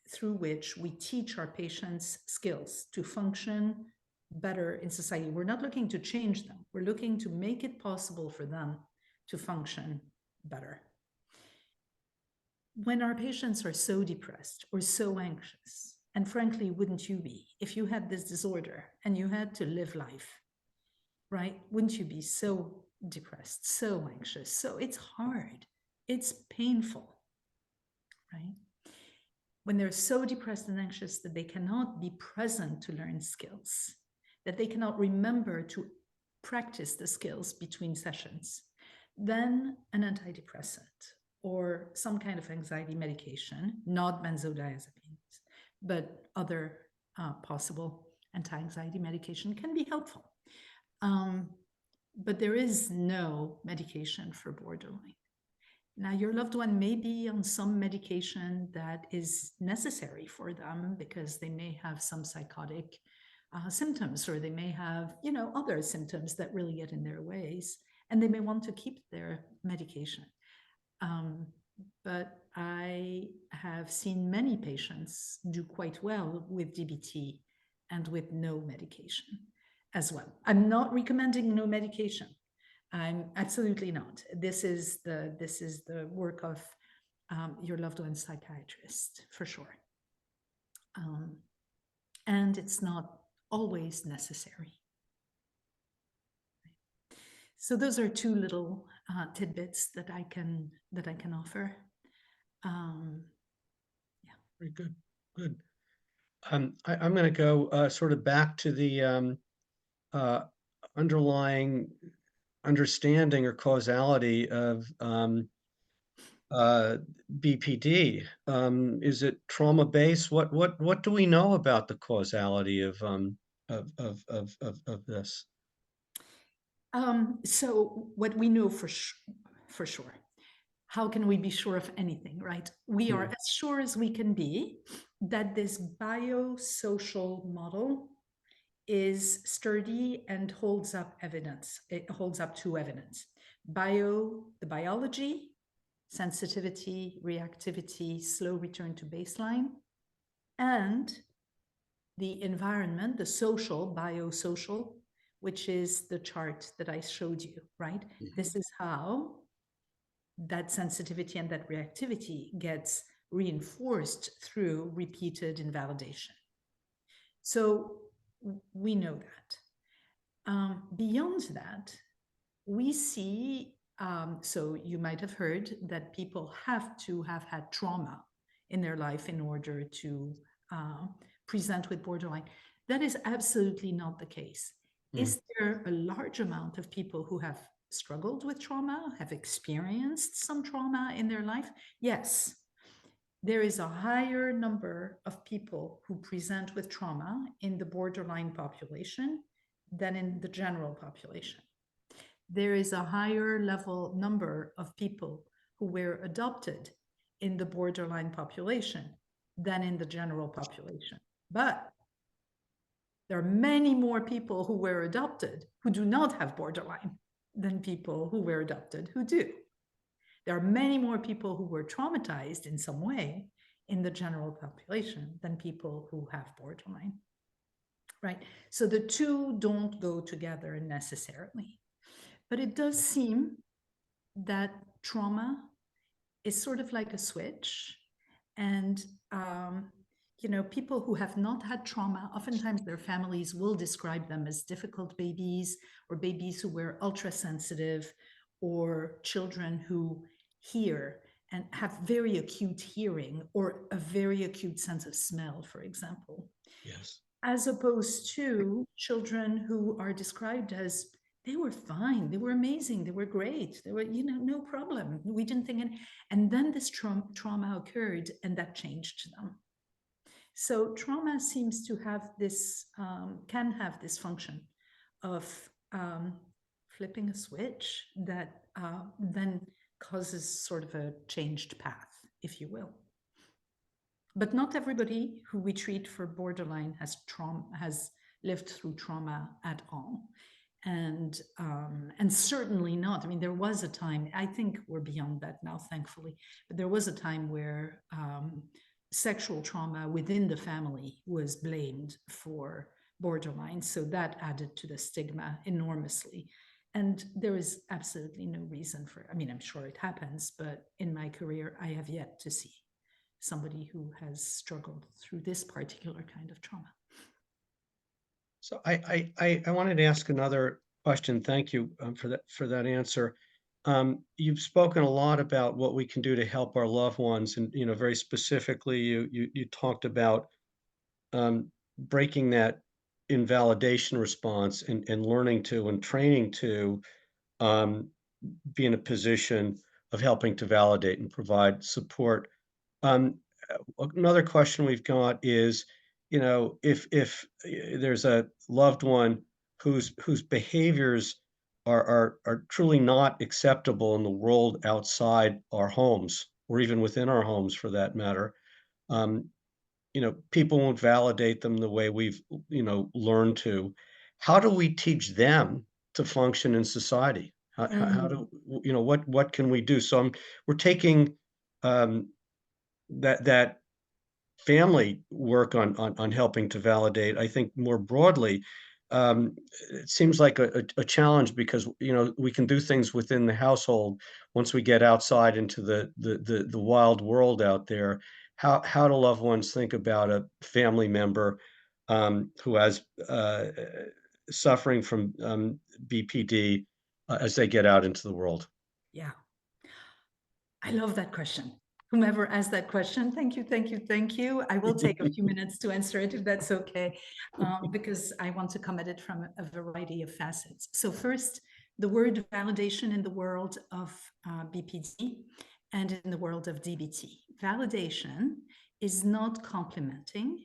Speaker 2: through which we teach our patients skills to function better in society. We're not looking to change them. We're looking to make it possible for them to function better. When our patients are so depressed or so anxious, and frankly, wouldn't you be if you had this disorder and you had to live life, right? Wouldn't you be so depressed, so anxious? So it's hard, it's painful, right? When they're so depressed and anxious that they cannot be present to learn skills, that they cannot remember to practice the skills between sessions, then an antidepressant or some kind of anxiety medication, not benzodiazepines, but other possible anti-anxiety medication can be helpful. But there is no medication for borderline. Now, your loved one may be on some medication that is necessary for them because they may have some psychotic symptoms, or they may have, other symptoms that really get in their ways, and they may want to keep their medication. But I have seen many patients do quite well with DBT and with no medication as well. I'm not recommending no medication. I'm absolutely not. This is the work of your loved one's psychiatrist, for sure. And it's not always necessary. So those are two little tidbits that I can offer. Yeah.
Speaker 1: Very good. Good. I'm going to go sort of back to the underlying understanding or causality of BPD. Is it trauma-based? What do we know about the causality of this?
Speaker 2: So what we know for sure, how can we be sure of anything, right? We are as sure as we can be that this biosocial model is sturdy and holds up evidence. It holds up to evidence. The biology, sensitivity, reactivity, slow return to baseline, and the environment, the social, biosocial, which is the chart that I showed you, right? Mm-hmm. This is how that sensitivity and that reactivity gets reinforced through repeated invalidation. So we know that. Beyond that, we see, so you might have heard that people have to have had trauma in their life in order to present with borderline. That is absolutely not the case. Is there a large amount of people who have struggled with trauma, have experienced some trauma in their life? Yes. There is a higher number of people who present with trauma in the borderline population than in the general population. There is a higher level number of people who were adopted in the borderline population than in the general population. But there are many more people who were adopted who do not have borderline than people who were adopted who do. There are many more people who were traumatized in some way in the general population than people who have borderline, right? So the two don't go together necessarily. But it does seem that trauma is sort of like a switch. And, people who have not had trauma, oftentimes their families will describe them as difficult babies, or babies who were ultra sensitive, or children who hear and have very acute hearing or a very acute sense of smell, for example.
Speaker 1: Yes.
Speaker 2: As opposed to children who are described as, they were fine, they were amazing, they were great, they were, no problem. We didn't think any, and then this trauma occurred and that changed them. So trauma seems to have this, can have this function of flipping a switch that then causes sort of a changed path, if you will. But not everybody who we treat for borderline has lived through trauma at all. And certainly not. I mean, there was a time, I think we're beyond that now, thankfully, but there was a time where sexual trauma within the family was blamed for borderline. So that added to the stigma enormously. And there is absolutely no reason for, I mean, I'm sure it happens, but in my career, I have yet to see somebody who has struggled through this particular kind of trauma.
Speaker 1: So I wanted to ask another question. Thank you for that answer. You've spoken a lot about what we can do to help our loved ones, and very specifically, you talked about breaking that invalidation response and learning to and training to um, be in a position of helping to validate and provide support. Um, Another question we've got is, if there's a loved one whose behaviors are truly not acceptable in the world outside our homes, or even within our homes for that matter, um, people won't validate them the way we've, learned to. How do we teach them to function in society? How do, what can we do? So we're taking um, that family work on helping to validate. I think more broadly, it seems like a challenge because we can do things within the household. Once we get outside into the wild world out there, how do loved ones think about a family member who has suffering from BPD as they get out into the world?
Speaker 2: Yeah. I love that question. Whomever asked that question, thank you, thank you, thank you. I will take a few minutes to answer it if that's okay, because I want to come at it from a variety of facets. So first, the word validation in the world of BPD and in the world of DBT. Validation is not complimenting,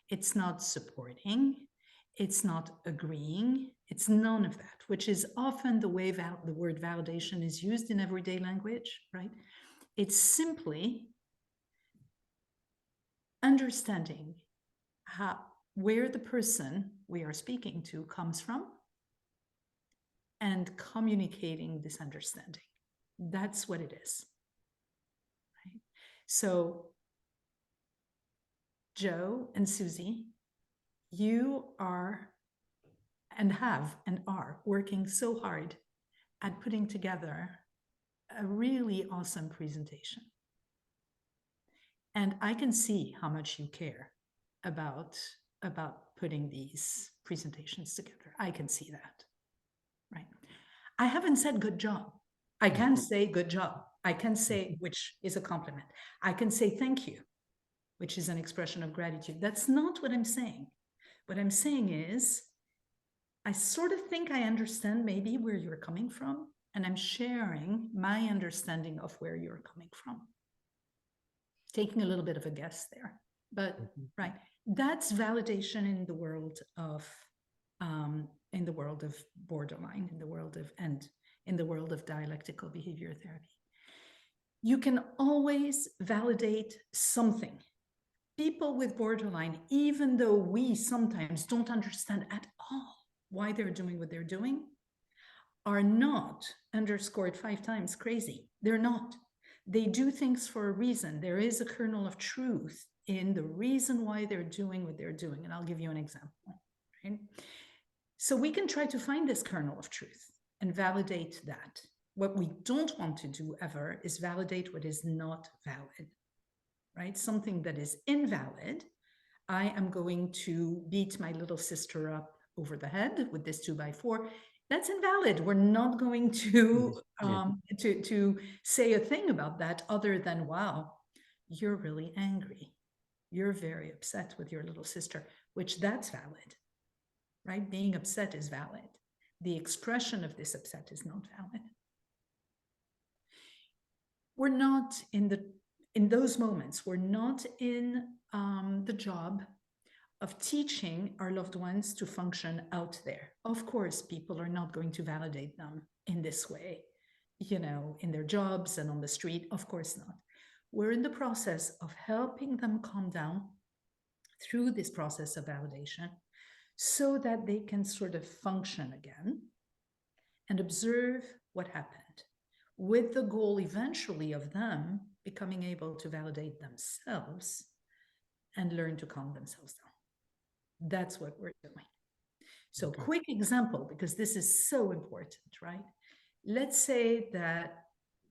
Speaker 2: it's not supporting, it's not agreeing, it's none of that, which is often the way the word validation is used in everyday language, right? It's simply understanding where the person we are speaking to comes from and communicating this understanding. That's what it is. Right? So, Joe and Susie, you are and have and are working so hard at putting together a really awesome presentation. And I can see how much you care about putting these presentations together. I can see that, right? I haven't said good job. I can say good job. I can say, which is a compliment. I can say thank you, which is an expression of gratitude. That's not what I'm saying. What I'm saying is, I sort of think I understand maybe where you're coming from, and I'm sharing my understanding of where you're coming from. Taking a little bit of a guess there, but right, that's validation in the world of borderline, in the world of dialectical behavior therapy. You can always validate something. People with borderline, even though we sometimes don't understand at all why they're doing what they're doing, are not underscored 5 times crazy. They're not. They do things for a reason. There is a kernel of truth in the reason why they're doing what they're doing. And I'll give you an example. Right? So we can try to find this kernel of truth and validate that. What we don't want to do ever is validate what is not valid, right? Something that is invalid. I am going to beat my little sister up over the head with this 2x4. That's invalid. We're not going to say a thing about that other than, wow, you're really angry. You're very upset with your little sister, which that's valid, right? Being upset is valid. The expression of this upset is not valid. We're not in those moments, we're not in the job of teaching our loved ones to function out there. Of course, people are not going to validate them in this way, in their jobs and on the street. Of course not. We're in the process of helping them calm down through this process of validation so that they can sort of function again and observe what happened, with the goal eventually of them becoming able to validate themselves and learn to calm themselves down. That's what we're doing. So
Speaker 1: Okay.
Speaker 2: quick example, because this is so important, right? Let's say that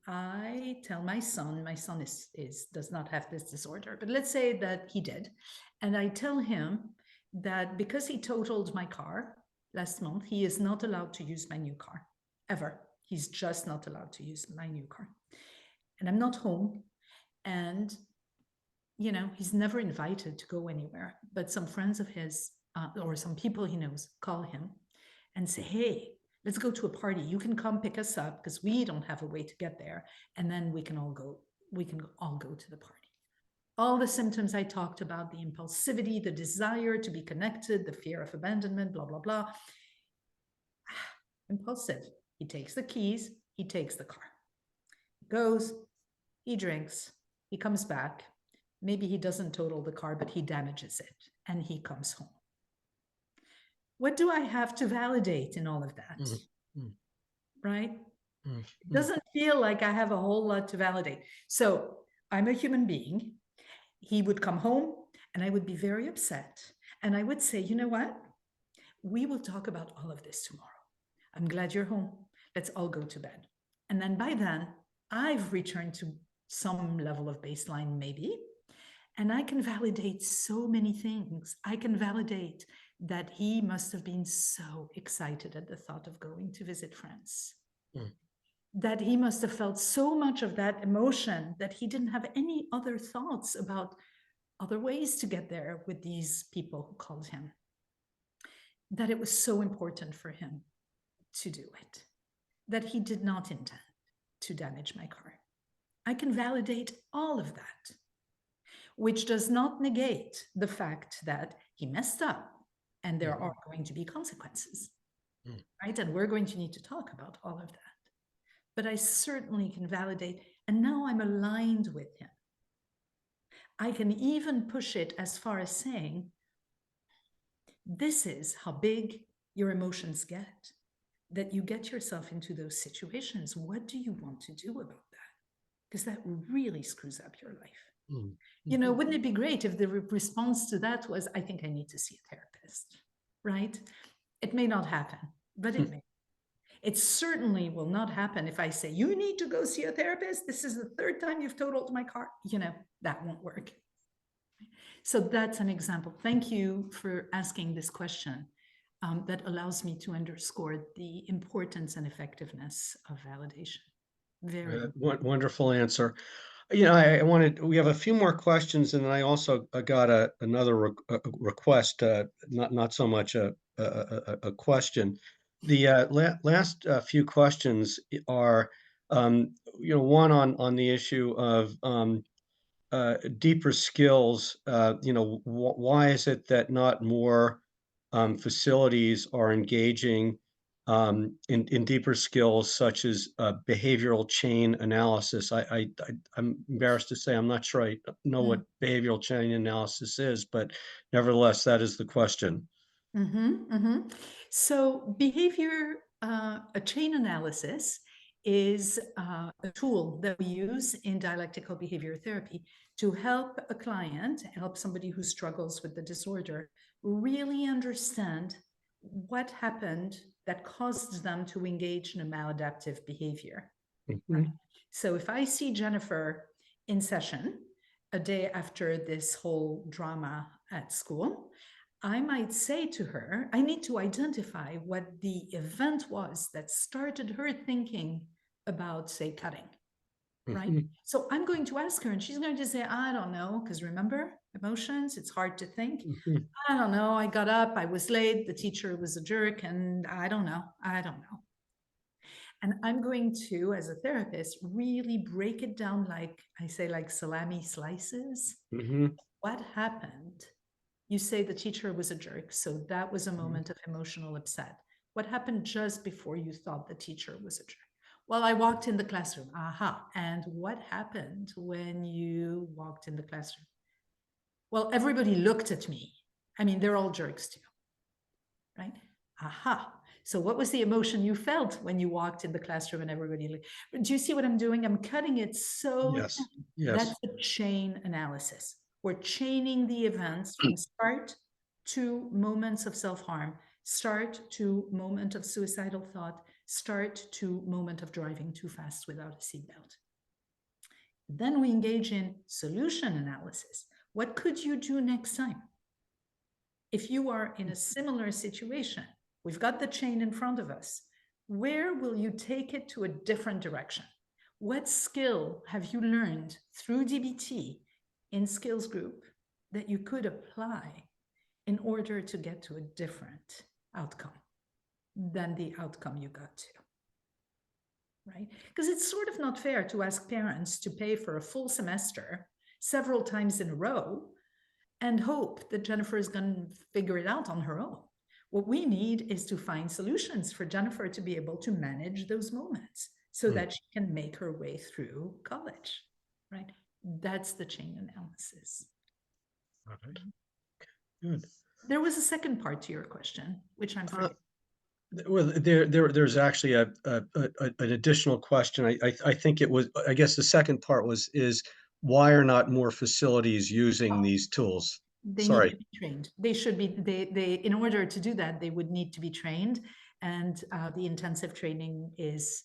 Speaker 2: I tell my son does not have this disorder, but let's say that he did. And I tell him that because he totaled my car last month, he is not allowed to use my new car, ever. He's just not allowed to use my new car. And I'm not home. And, you know, he's never invited to go anywhere. But some friends of his, or some people he knows, call him and say, hey, let's go to a party. You can come pick us up because we don't have a way to get there. And then we can all go to the party. All the symptoms I talked about, the impulsivity, the desire to be connected, the fear of abandonment, blah, blah, blah. Impulsive. He takes the keys, he takes the car. He goes, he drinks, he comes back. Maybe he doesn't total the car, but he damages it and he comes home. What do I have to validate in all of that? Right? It doesn't feel like I have a whole lot to validate. So I'm a human being. He would come home and I would be very upset. And I would say, you know what? We will talk about all of this tomorrow. I'm glad you're home. Let's all go to bed. And then by then, I've returned to some level of baseline, maybe. And I can validate so many things. I can validate that he must have been so excited at the thought of going to visit friends. That he must have felt so much of that emotion that he didn't have any other thoughts about other ways to get there with these people who called him. That it was so important for him to do it. That he did not intend to damage my car. I can validate all of that, which does not negate the fact that he messed up and there are going to be consequences, right? And we're going to need to talk about all of that. But I certainly can validate, and now I'm aligned with him. I can even push it as far as saying, this is how big your emotions get, that you get yourself into those situations. What do you want to do about that? Because that really screws up your life. You know, wouldn't it be great if the response to that was, I think I need to see a therapist, right? It may not happen, but it may. It certainly will not happen if I say, you need to go see a therapist. This is the third time you've totaled my car. You know, that won't work. So that's an example. Thank you for asking this question. That allows me to underscore the importance and effectiveness of validation. Very
Speaker 1: wonderful answer. You know, we have a few more questions, and I also got another request, not so much a question. The last few questions are, you know, one on the issue of deeper skills. You know, why is it that not more facilities are engaging in deeper skills such as behavioral chain analysis? I'm embarrassed to say I'm not sure I know what behavioral chain analysis is, but nevertheless, that is the question.
Speaker 2: So behavior, a chain analysis is a tool that we use in dialectical behavior therapy to help a client, help somebody who struggles with the disorder, really understand what happened that caused them to engage in a maladaptive behavior. Right? So if I see Jennifer in session a day after this whole drama at school, I might say to her, I need to identify what the event was that started her thinking about, say, cutting, right? So I'm going to ask her and she's going to say, I don't know, because remember, emotions, it's hard to think. I don't know, I got up, I was late, the teacher was a jerk, and I don't know. And I'm going to, as a therapist, really break it down like, I say, like salami slices. What happened? You say the teacher was a jerk, so that was a moment of emotional upset. What happened just before you thought the teacher was a jerk? Well, I walked in the classroom. Aha. And what happened when you walked in the classroom? Well, everybody looked at me. I mean, they're all jerks too, right? Aha. So what was the emotion you felt when you walked in the classroom and everybody, do you see what I'm doing? I'm cutting it so
Speaker 1: Yes,
Speaker 2: thin.
Speaker 1: yes.
Speaker 2: That's a chain analysis. We're chaining the events from start to moments of self-harm, start to moment of suicidal thought, start to moment of driving too fast without a seatbelt. Then we engage in solution analysis. What could you do next time? If you are in a similar situation, we've got the chain in front of us. Where will you take it to a different direction? What skill have you learned through DBT in skills group that you could apply in order to get to a different outcome than the outcome you got to? Right? Because it's sort of not fair to ask parents to pay for a full semester several times in a row and hope that Jennifer is going to figure it out on her own. What we need is to find solutions for Jennifer to be able to manage those moments so that she can make her way through college, right? That's the chain analysis.
Speaker 1: All right. Good.
Speaker 2: There was a second part to your question, which I'm forgetting.
Speaker 1: Well, there's actually an additional question. I think it was, I guess the second part is why are not more facilities using these tools?
Speaker 2: They need
Speaker 1: Sorry.
Speaker 2: to be trained. They should be, they in order to do that, they would need to be trained. And the intensive training takes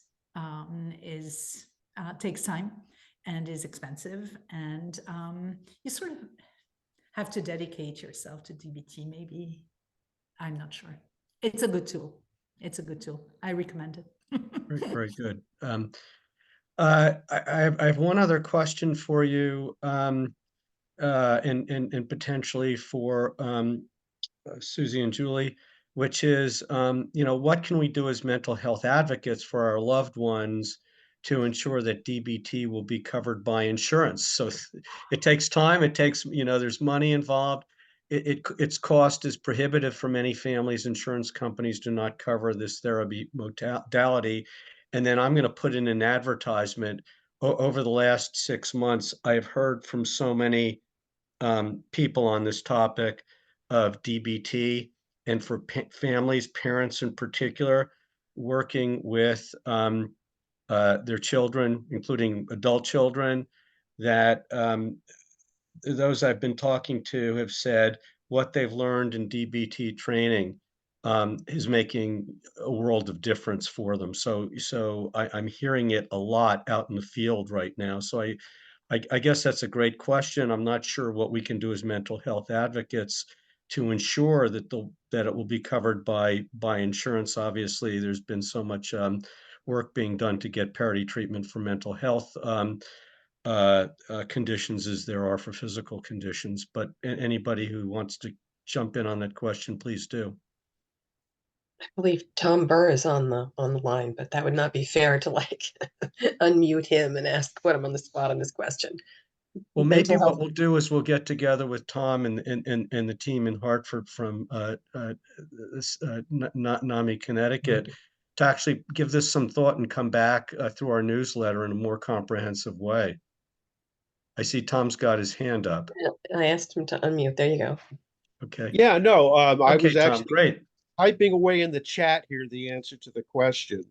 Speaker 2: time and is expensive. And you sort of have to dedicate yourself to DBT, maybe. I'm not sure. It's a good tool. It's a good tool. I recommend it.
Speaker 1: Very, very good. I have one other question for you, and potentially for Susie and Julie, which is, what can we do as mental health advocates for our loved ones to ensure that DBT will be covered by insurance? So it takes time, it takes, there's money involved. Its cost is prohibitive for many families. Insurance companies do not cover this therapy modality. And then I'm going to put in an advertisement. Over the last 6 months, I've heard from so many people on this topic of DBT, and for families, parents in particular, working with their children, including adult children, that those I've been talking to have said what they've learned in DBT training is making a world of difference for them. So I'm hearing it a lot out in the field right now. So I guess that's a great question. I'm not sure what we can do as mental health advocates to ensure that that it will be covered by insurance. Obviously, there's been so much work being done to get parity treatment for mental health conditions as there are for physical conditions. But anybody who wants to jump in on that question, please do.
Speaker 3: I believe Tom Burr is on the line, but that would not be fair to like unmute him and put him on the spot on this question.
Speaker 1: Well, maybe
Speaker 3: Mental
Speaker 1: what
Speaker 3: health.
Speaker 1: we'll do is we'll get together with Tom and the team in Hartford from NAMI, Connecticut, to actually give this some thought and come back through our newsletter in a more comprehensive way. I see Tom's got his hand up.
Speaker 3: I asked him to unmute. There you go.
Speaker 1: Okay.
Speaker 4: Yeah, no, I
Speaker 1: Okay,
Speaker 4: was
Speaker 1: Tom,
Speaker 4: actually
Speaker 1: great.
Speaker 4: typing away in the chat here the answer to the question.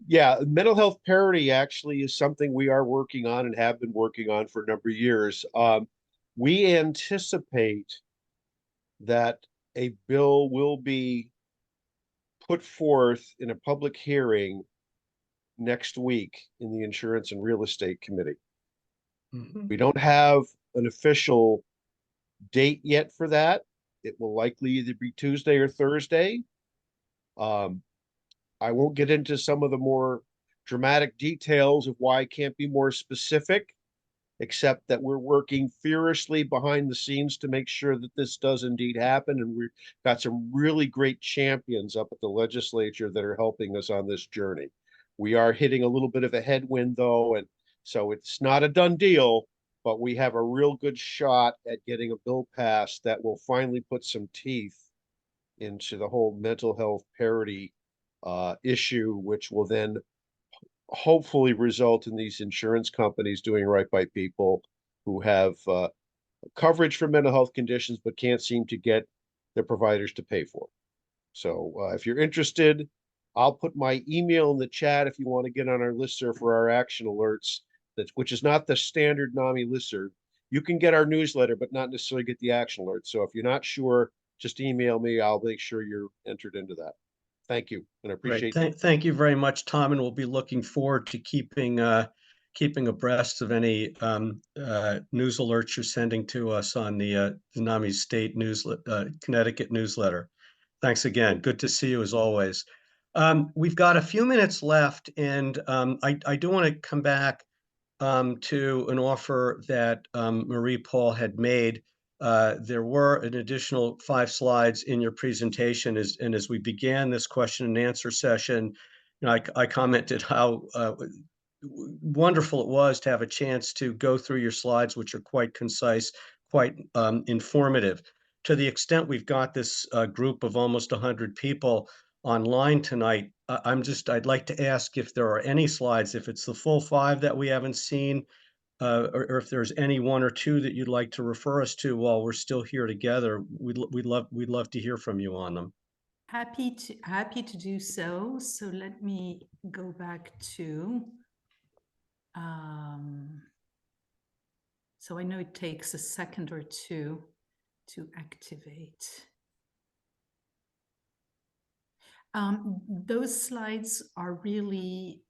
Speaker 4: Yeah, mental health parity actually is something we are working on and have been working on for a number of years. We anticipate that a bill will be put forth in a public hearing next week in the Insurance and Real Estate Committee.
Speaker 1: Mhm.
Speaker 4: We don't have an official date yet for that. It will likely either be Tuesday or Thursday. I won't get into some of the more dramatic details of why I can't be more specific, except that we're working furiously behind the scenes to make sure that this does indeed happen. And we've got some really great champions up at the legislature that are helping us on this journey. We are hitting a little bit of a headwind, though, and so it's not a done deal, but we have a real good shot at getting a bill passed that will finally put some teeth into the whole mental health parity issue, which will then hopefully result in these insurance companies doing right by people who have coverage for mental health conditions but can't seem to get their providers to pay for. So if you're interested, I'll put my email in the chat if you want to get on our listserv for our action alerts, which is not the standard NAMI listserv. You can get our newsletter, but not necessarily get the action alerts. So if you're not sure, just email me. I'll make sure you're entered into that. Thank you, and I
Speaker 1: Great.
Speaker 4: appreciate
Speaker 1: Thank you very much, Tom, and we'll be looking forward to keeping abreast of any news alerts you're sending to us on the NAMI State Connecticut newsletter. Thanks again. Good to see you as always. We've got a few minutes left, and I do want to come back to an offer that Marie-Paule had made. There were an additional 5 slides in your presentation, and as we began this question and answer session, you know, I commented how wonderful it was to have a chance to go through your slides, which are quite concise, quite informative. To the extent we've got this group of almost 100 people online tonight, I'd like to ask if there are any slides, if it's the full 5 that we haven't seen, or if there's any 1 or 2 that you'd like to refer us to while we're still here together. We'd love to hear from you on them.
Speaker 2: Happy to do so. So let me go back to, so I know it takes a second or two to activate. Those slides are really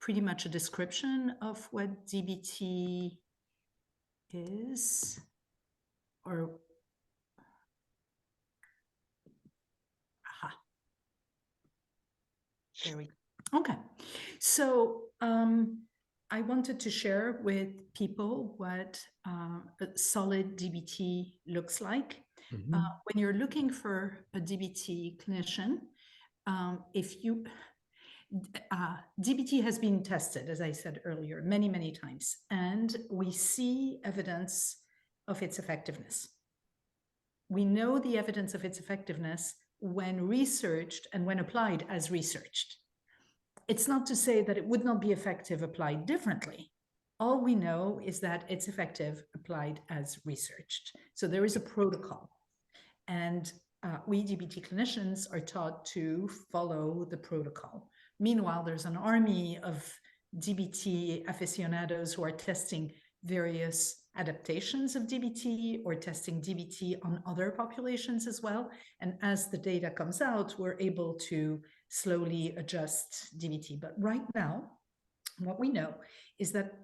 Speaker 2: pretty much a description of what DBT is, or there we go. Okay, so I wanted to share with people what a solid DBT looks like. When you're looking for a DBT clinician, DBT has been tested, as I said earlier, many, many times, and we see evidence of its effectiveness. We know the evidence of its effectiveness when researched and when applied as researched. It's not to say that it would not be effective applied differently. All we know is that it's effective applied as researched. So there is a protocol, and we DBT clinicians are taught to follow the protocol. Meanwhile, there's an army of DBT aficionados who are testing various adaptations of DBT or testing DBT on other populations as well. And as the data comes out, we're able to slowly adjust DBT. But right now, what we know is that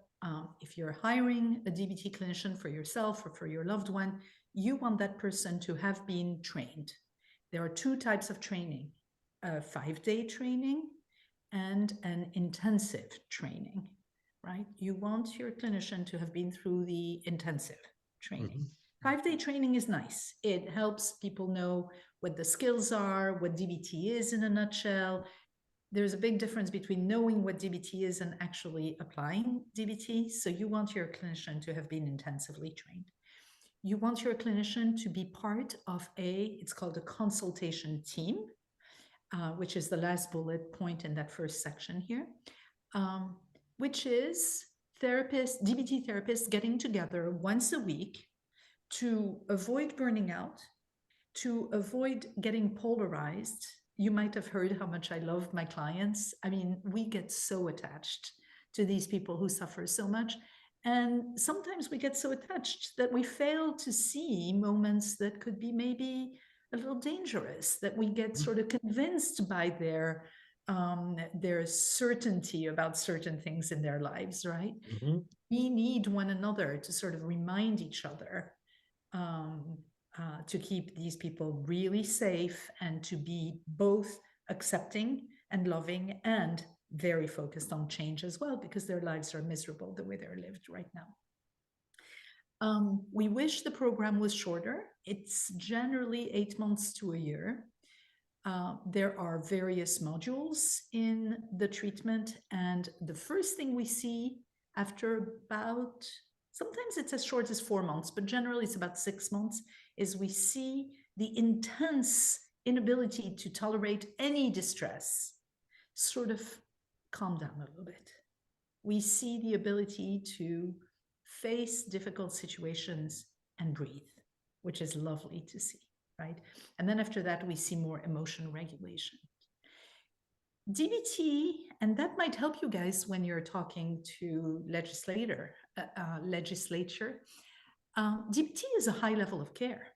Speaker 2: if you're hiring a DBT clinician for yourself or for your loved one, you want that person to have been trained. There are 2 types of training, a 5-day training and an intensive training, right? You want your clinician to have been through the intensive training. 5-day training is nice. It helps people know what the skills are, what DBT is in a nutshell. There's a big difference between knowing what DBT is and actually applying DBT. So you want your clinician to have been intensively trained. You want your clinician to be part of it's called a consultation team, which is the last bullet point in that first section here, which is DBT therapists getting together once a week to avoid burning out, to avoid getting polarized. You might have heard how much I love my clients. I mean, we get so attached to these people who suffer so much. And sometimes we get so attached that we fail to see moments that could be maybe a little dangerous, that we get sort of convinced by their certainty about certain things in their lives, right? We need one another to sort of remind each other to keep these people really safe and to be both accepting and loving and very focused on change as well, because their lives are miserable the way they're lived right now. We wish the program was shorter. It's generally 8 months to a year. There are various modules in the treatment, and the first thing we see after sometimes it's as short as 4 months, but generally it's about 6 months, is we see the intense inability to tolerate any distress sort of calm down a little bit. We see the ability to face difficult situations and breathe, which is lovely to see, right? And then after that, we see more emotion regulation. DBT, and that might help you guys when you're talking to legislature. DBT is a high level of care.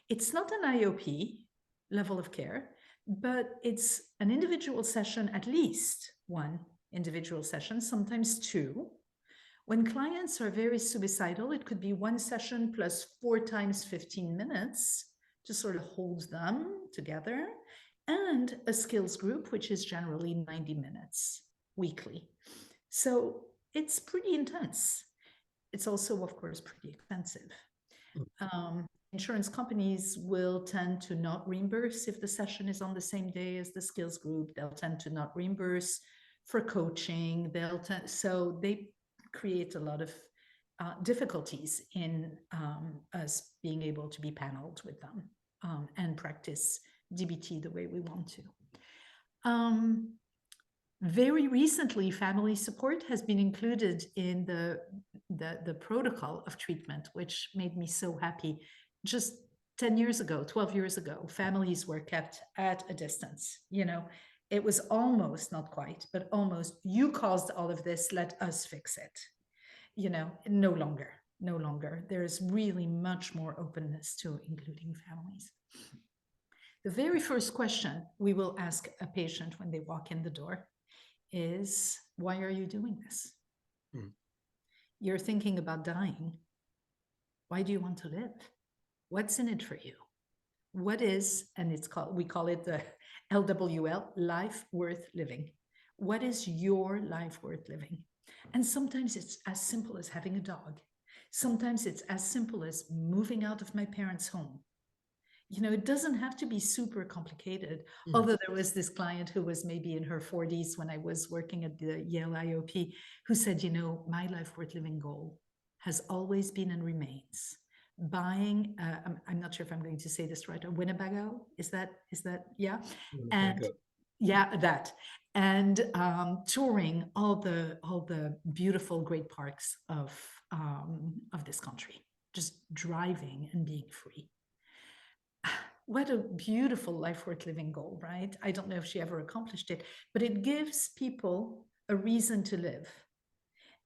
Speaker 2: It's not an IOP level of care, but it's an individual session, at least one individual session, sometimes two. When clients are very suicidal, it could be one session plus 4 times 15 minutes to sort of hold them together, and a skills group, which is generally 90 minutes weekly. So it's pretty intense. It's also, of course, pretty expensive. Insurance companies will tend to not reimburse if the session is on the same day as the skills group. They'll tend to not reimburse for coaching. So they create a lot of difficulties in us being able to be paneled with them and practice DBT the way we want to. Very recently, family support has been included in the protocol of treatment, which made me so happy. Just 10 years ago, 12 years ago, families were kept at a distance. You know, it was almost, not quite, but almost, you caused all of this, let us fix it. You know, no longer. There's really much more openness to including families. The very first question we will ask a patient when they walk in the door is, why are you doing this? You're thinking about dying. Why do you want to live? What's in it for you? What is, and we call it the LWL, life worth living. What is your life worth living? And sometimes it's as simple as having a dog. Sometimes it's as simple as moving out of my parents' home. You know, it doesn't have to be super complicated. Although there was this client who was maybe in her 40s when I was working at the Yale IOP, who said, you know, my life worth living goal has always been and remains buying, I'm not sure if I'm going to say this right, a Winnebago, is that, yeah? And yeah, that. And touring all the beautiful, great parks of this country, just driving and being free. What a beautiful life worth living goal, right? I don't know if she ever accomplished it, but it gives people a reason to live.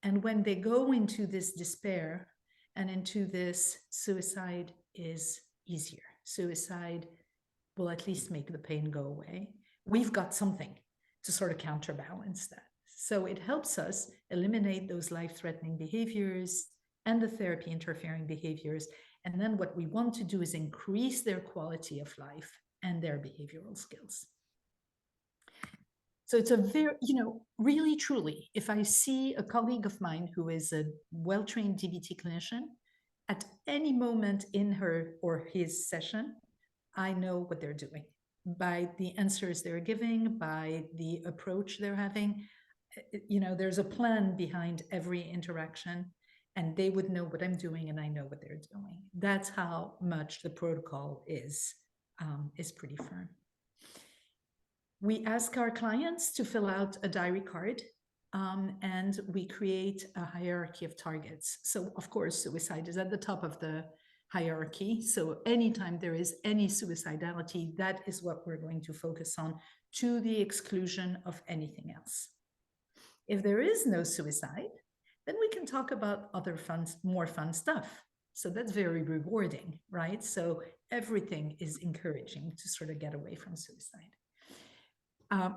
Speaker 2: And when they go into this despair and into this, suicide is easier. Suicide will at least make the pain go away. We've got something to sort of counterbalance that. So it helps us eliminate those life-threatening behaviors and the therapy interfering behaviors. And then what we want to do is increase their quality of life and their behavioral skills. So it's a very, you know, really, truly, if I see a colleague of mine who is a well-trained DBT clinician, at any moment in her or his session, I know what they're doing by the answers they're giving, by the approach they're having. You know, there's a plan behind every interaction, and they would know what I'm doing and I know what they're doing. That's how much the protocol is pretty firm. We ask our clients to fill out a diary card, and we create a hierarchy of targets. So of course, suicide is at the top of the hierarchy. So anytime there is any suicidality, that is what we're going to focus on, to the exclusion of anything else. If there is no suicide, then we can talk about other fun, more fun stuff. So that's very rewarding, right? So everything is encouraging to sort of get away from suicide.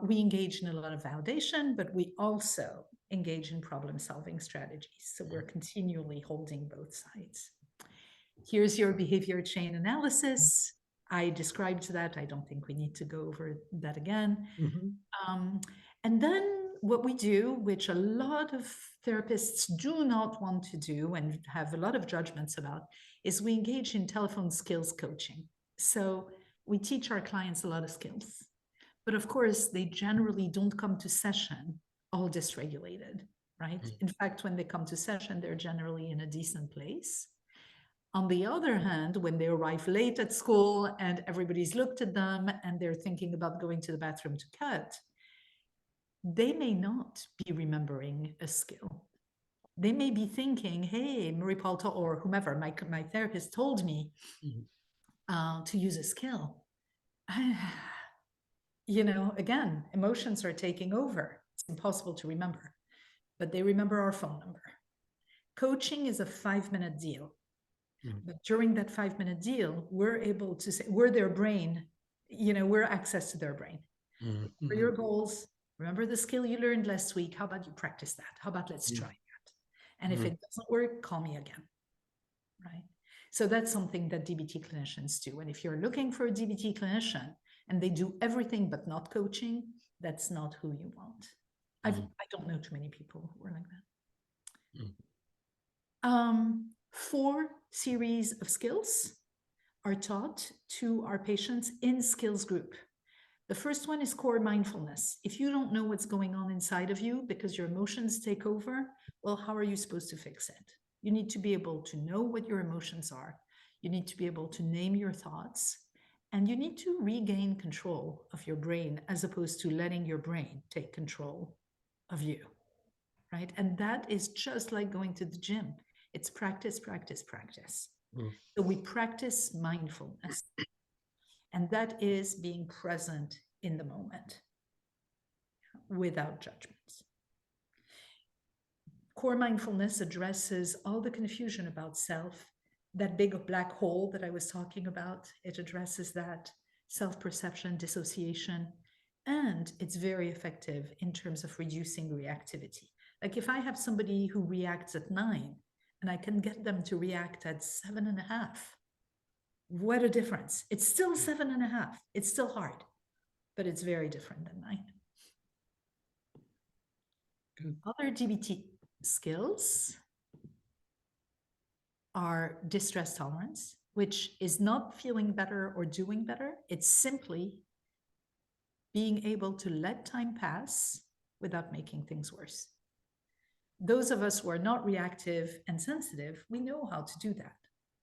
Speaker 2: We engage in a lot of validation, but we also engage in problem-solving strategies. So we're continually holding both sides. Here's your behavior chain analysis. I described that. I don't think we need to go over that again. And then what we do, which a lot of therapists do not want to do and have a lot of judgments about, is we engage in telephone skills coaching. So we teach our clients a lot of skills. But of course, they generally don't come to session all dysregulated, right? In fact, when they come to session, they're generally in a decent place. On the other hand, when they arrive late at school and everybody's looked at them and they're thinking about going to the bathroom to cut, they may not be remembering a skill. They may be thinking, hey, Marie-Paule or whomever, my therapist told me to use a skill. You know, again, emotions are taking over. It's impossible to remember, but they remember our phone number. Coaching is a 5-minute deal. But during that 5-minute deal, we're able to say, we're their brain, you know, we're access to their brain. For your goals, remember the skill you learned last week. How about you practice that? How about let's try that? And if it doesn't work, call me again, right? So that's something that DBT clinicians do. And if you're looking for a DBT clinician and they do everything but not coaching, that's not who you want. I don't know too many people who are like that. 4 series of skills are taught to our patients in skills group. The first one is core mindfulness. If you don't know what's going on inside of you because your emotions take over, well, how are you supposed to fix it? You need to be able to know what your emotions are. You need to be able to name your thoughts, and you need to regain control of your brain as opposed to letting your brain take control of you, right? And that is just like going to the gym. It's practice, practice, practice. So we practice mindfulness, and that is being present in the moment without judgments. Core mindfulness addresses all the confusion about self, that big black hole that I was talking about. It addresses that self-perception, dissociation, and it's very effective in terms of reducing reactivity. Like if I have somebody who reacts at 9 and I can get them to react at 7.5, what a difference. It's still 7.5. It's still hard, but it's very different than 9.
Speaker 1: Good.
Speaker 2: Other DBT skills are distress tolerance, which is not feeling better or doing better. It's simply being able to let time pass without making things worse. Those of us who are not reactive and sensitive, we know how to do that.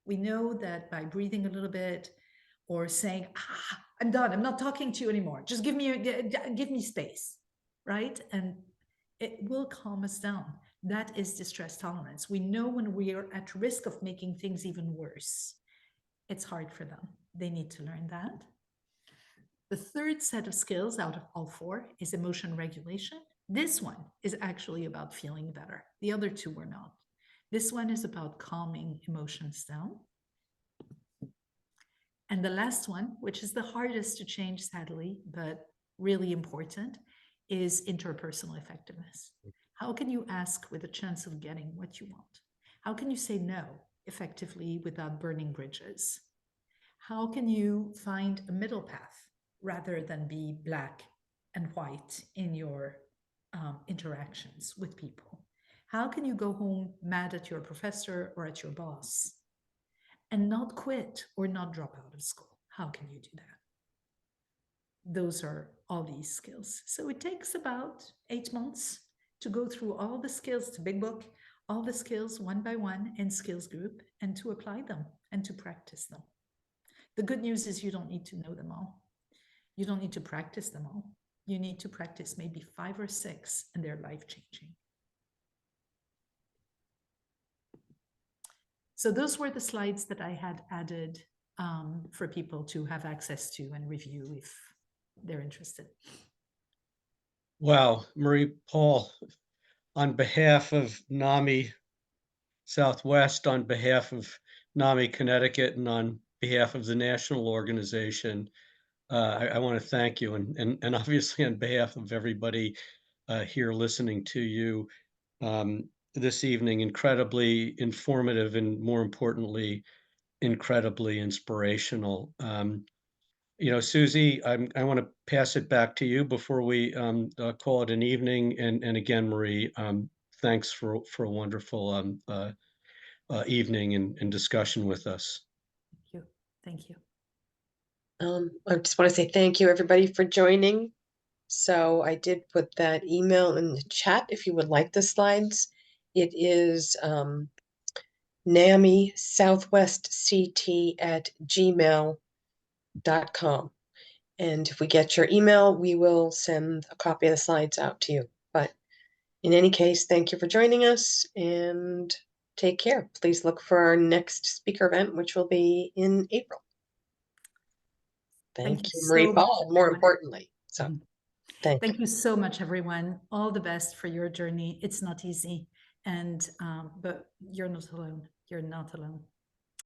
Speaker 2: We know that by breathing a little bit or saying, I'm done, I'm not talking to you anymore, just give me space, right? And it will calm us down. That is distress tolerance. We know when we are at risk of making things even worse. It's hard for them. They need to learn that. The third set of skills out of all 4 is emotion regulation. This one is actually about feeling better. The other 2 were not. This one is about calming emotions down. And the last one, which is the hardest to change, sadly, but really important, is interpersonal effectiveness. How can you ask with a chance of getting what you want? How can you say no effectively without burning bridges? How can you find a middle path rather than be black and white in your interactions with people? How can you go home mad at your professor or at your boss and not quit or not drop out of school? How can you do that? Those are all these skills. So it takes about 8 months to go through all the skills, to Big Book, all the skills one by one in skills group, and to apply them and to practice them. The good news is you don't need to know them all. You don't need to practice them all. You need to practice maybe 5 or 6, and they're life-changing. So those were the slides that I had added for people to have access to and review if they're interested.
Speaker 1: Wow, Marie-Paule, on behalf of NAMI Southwest, on behalf of NAMI Connecticut, and on behalf of the national organization, I want to thank you, and obviously on behalf of everybody here listening to you this evening. Incredibly informative, and more importantly, incredibly inspirational. You know, Susie, I want to pass it back to you before we call it an evening. And again, Marie, thanks for a wonderful evening and discussion with us.
Speaker 2: Thank you. Thank you.
Speaker 3: I just want to say thank you, everybody, for joining. So I did put that email in the chat if you would like the slides. It is NAMI southwestct@gmail.com. And if we get your email, we will send a copy of the slides out to you. But in any case, thank you for joining us and take care. Please look for our next speaker event, which will be in April. Thank you,
Speaker 2: so
Speaker 3: Marie-Paule,
Speaker 2: much,
Speaker 3: more
Speaker 2: everyone.
Speaker 3: importantly. So, thank you.
Speaker 2: Thank you so much, everyone. All the best for your journey. It's not easy, and but you're not alone. You're not alone.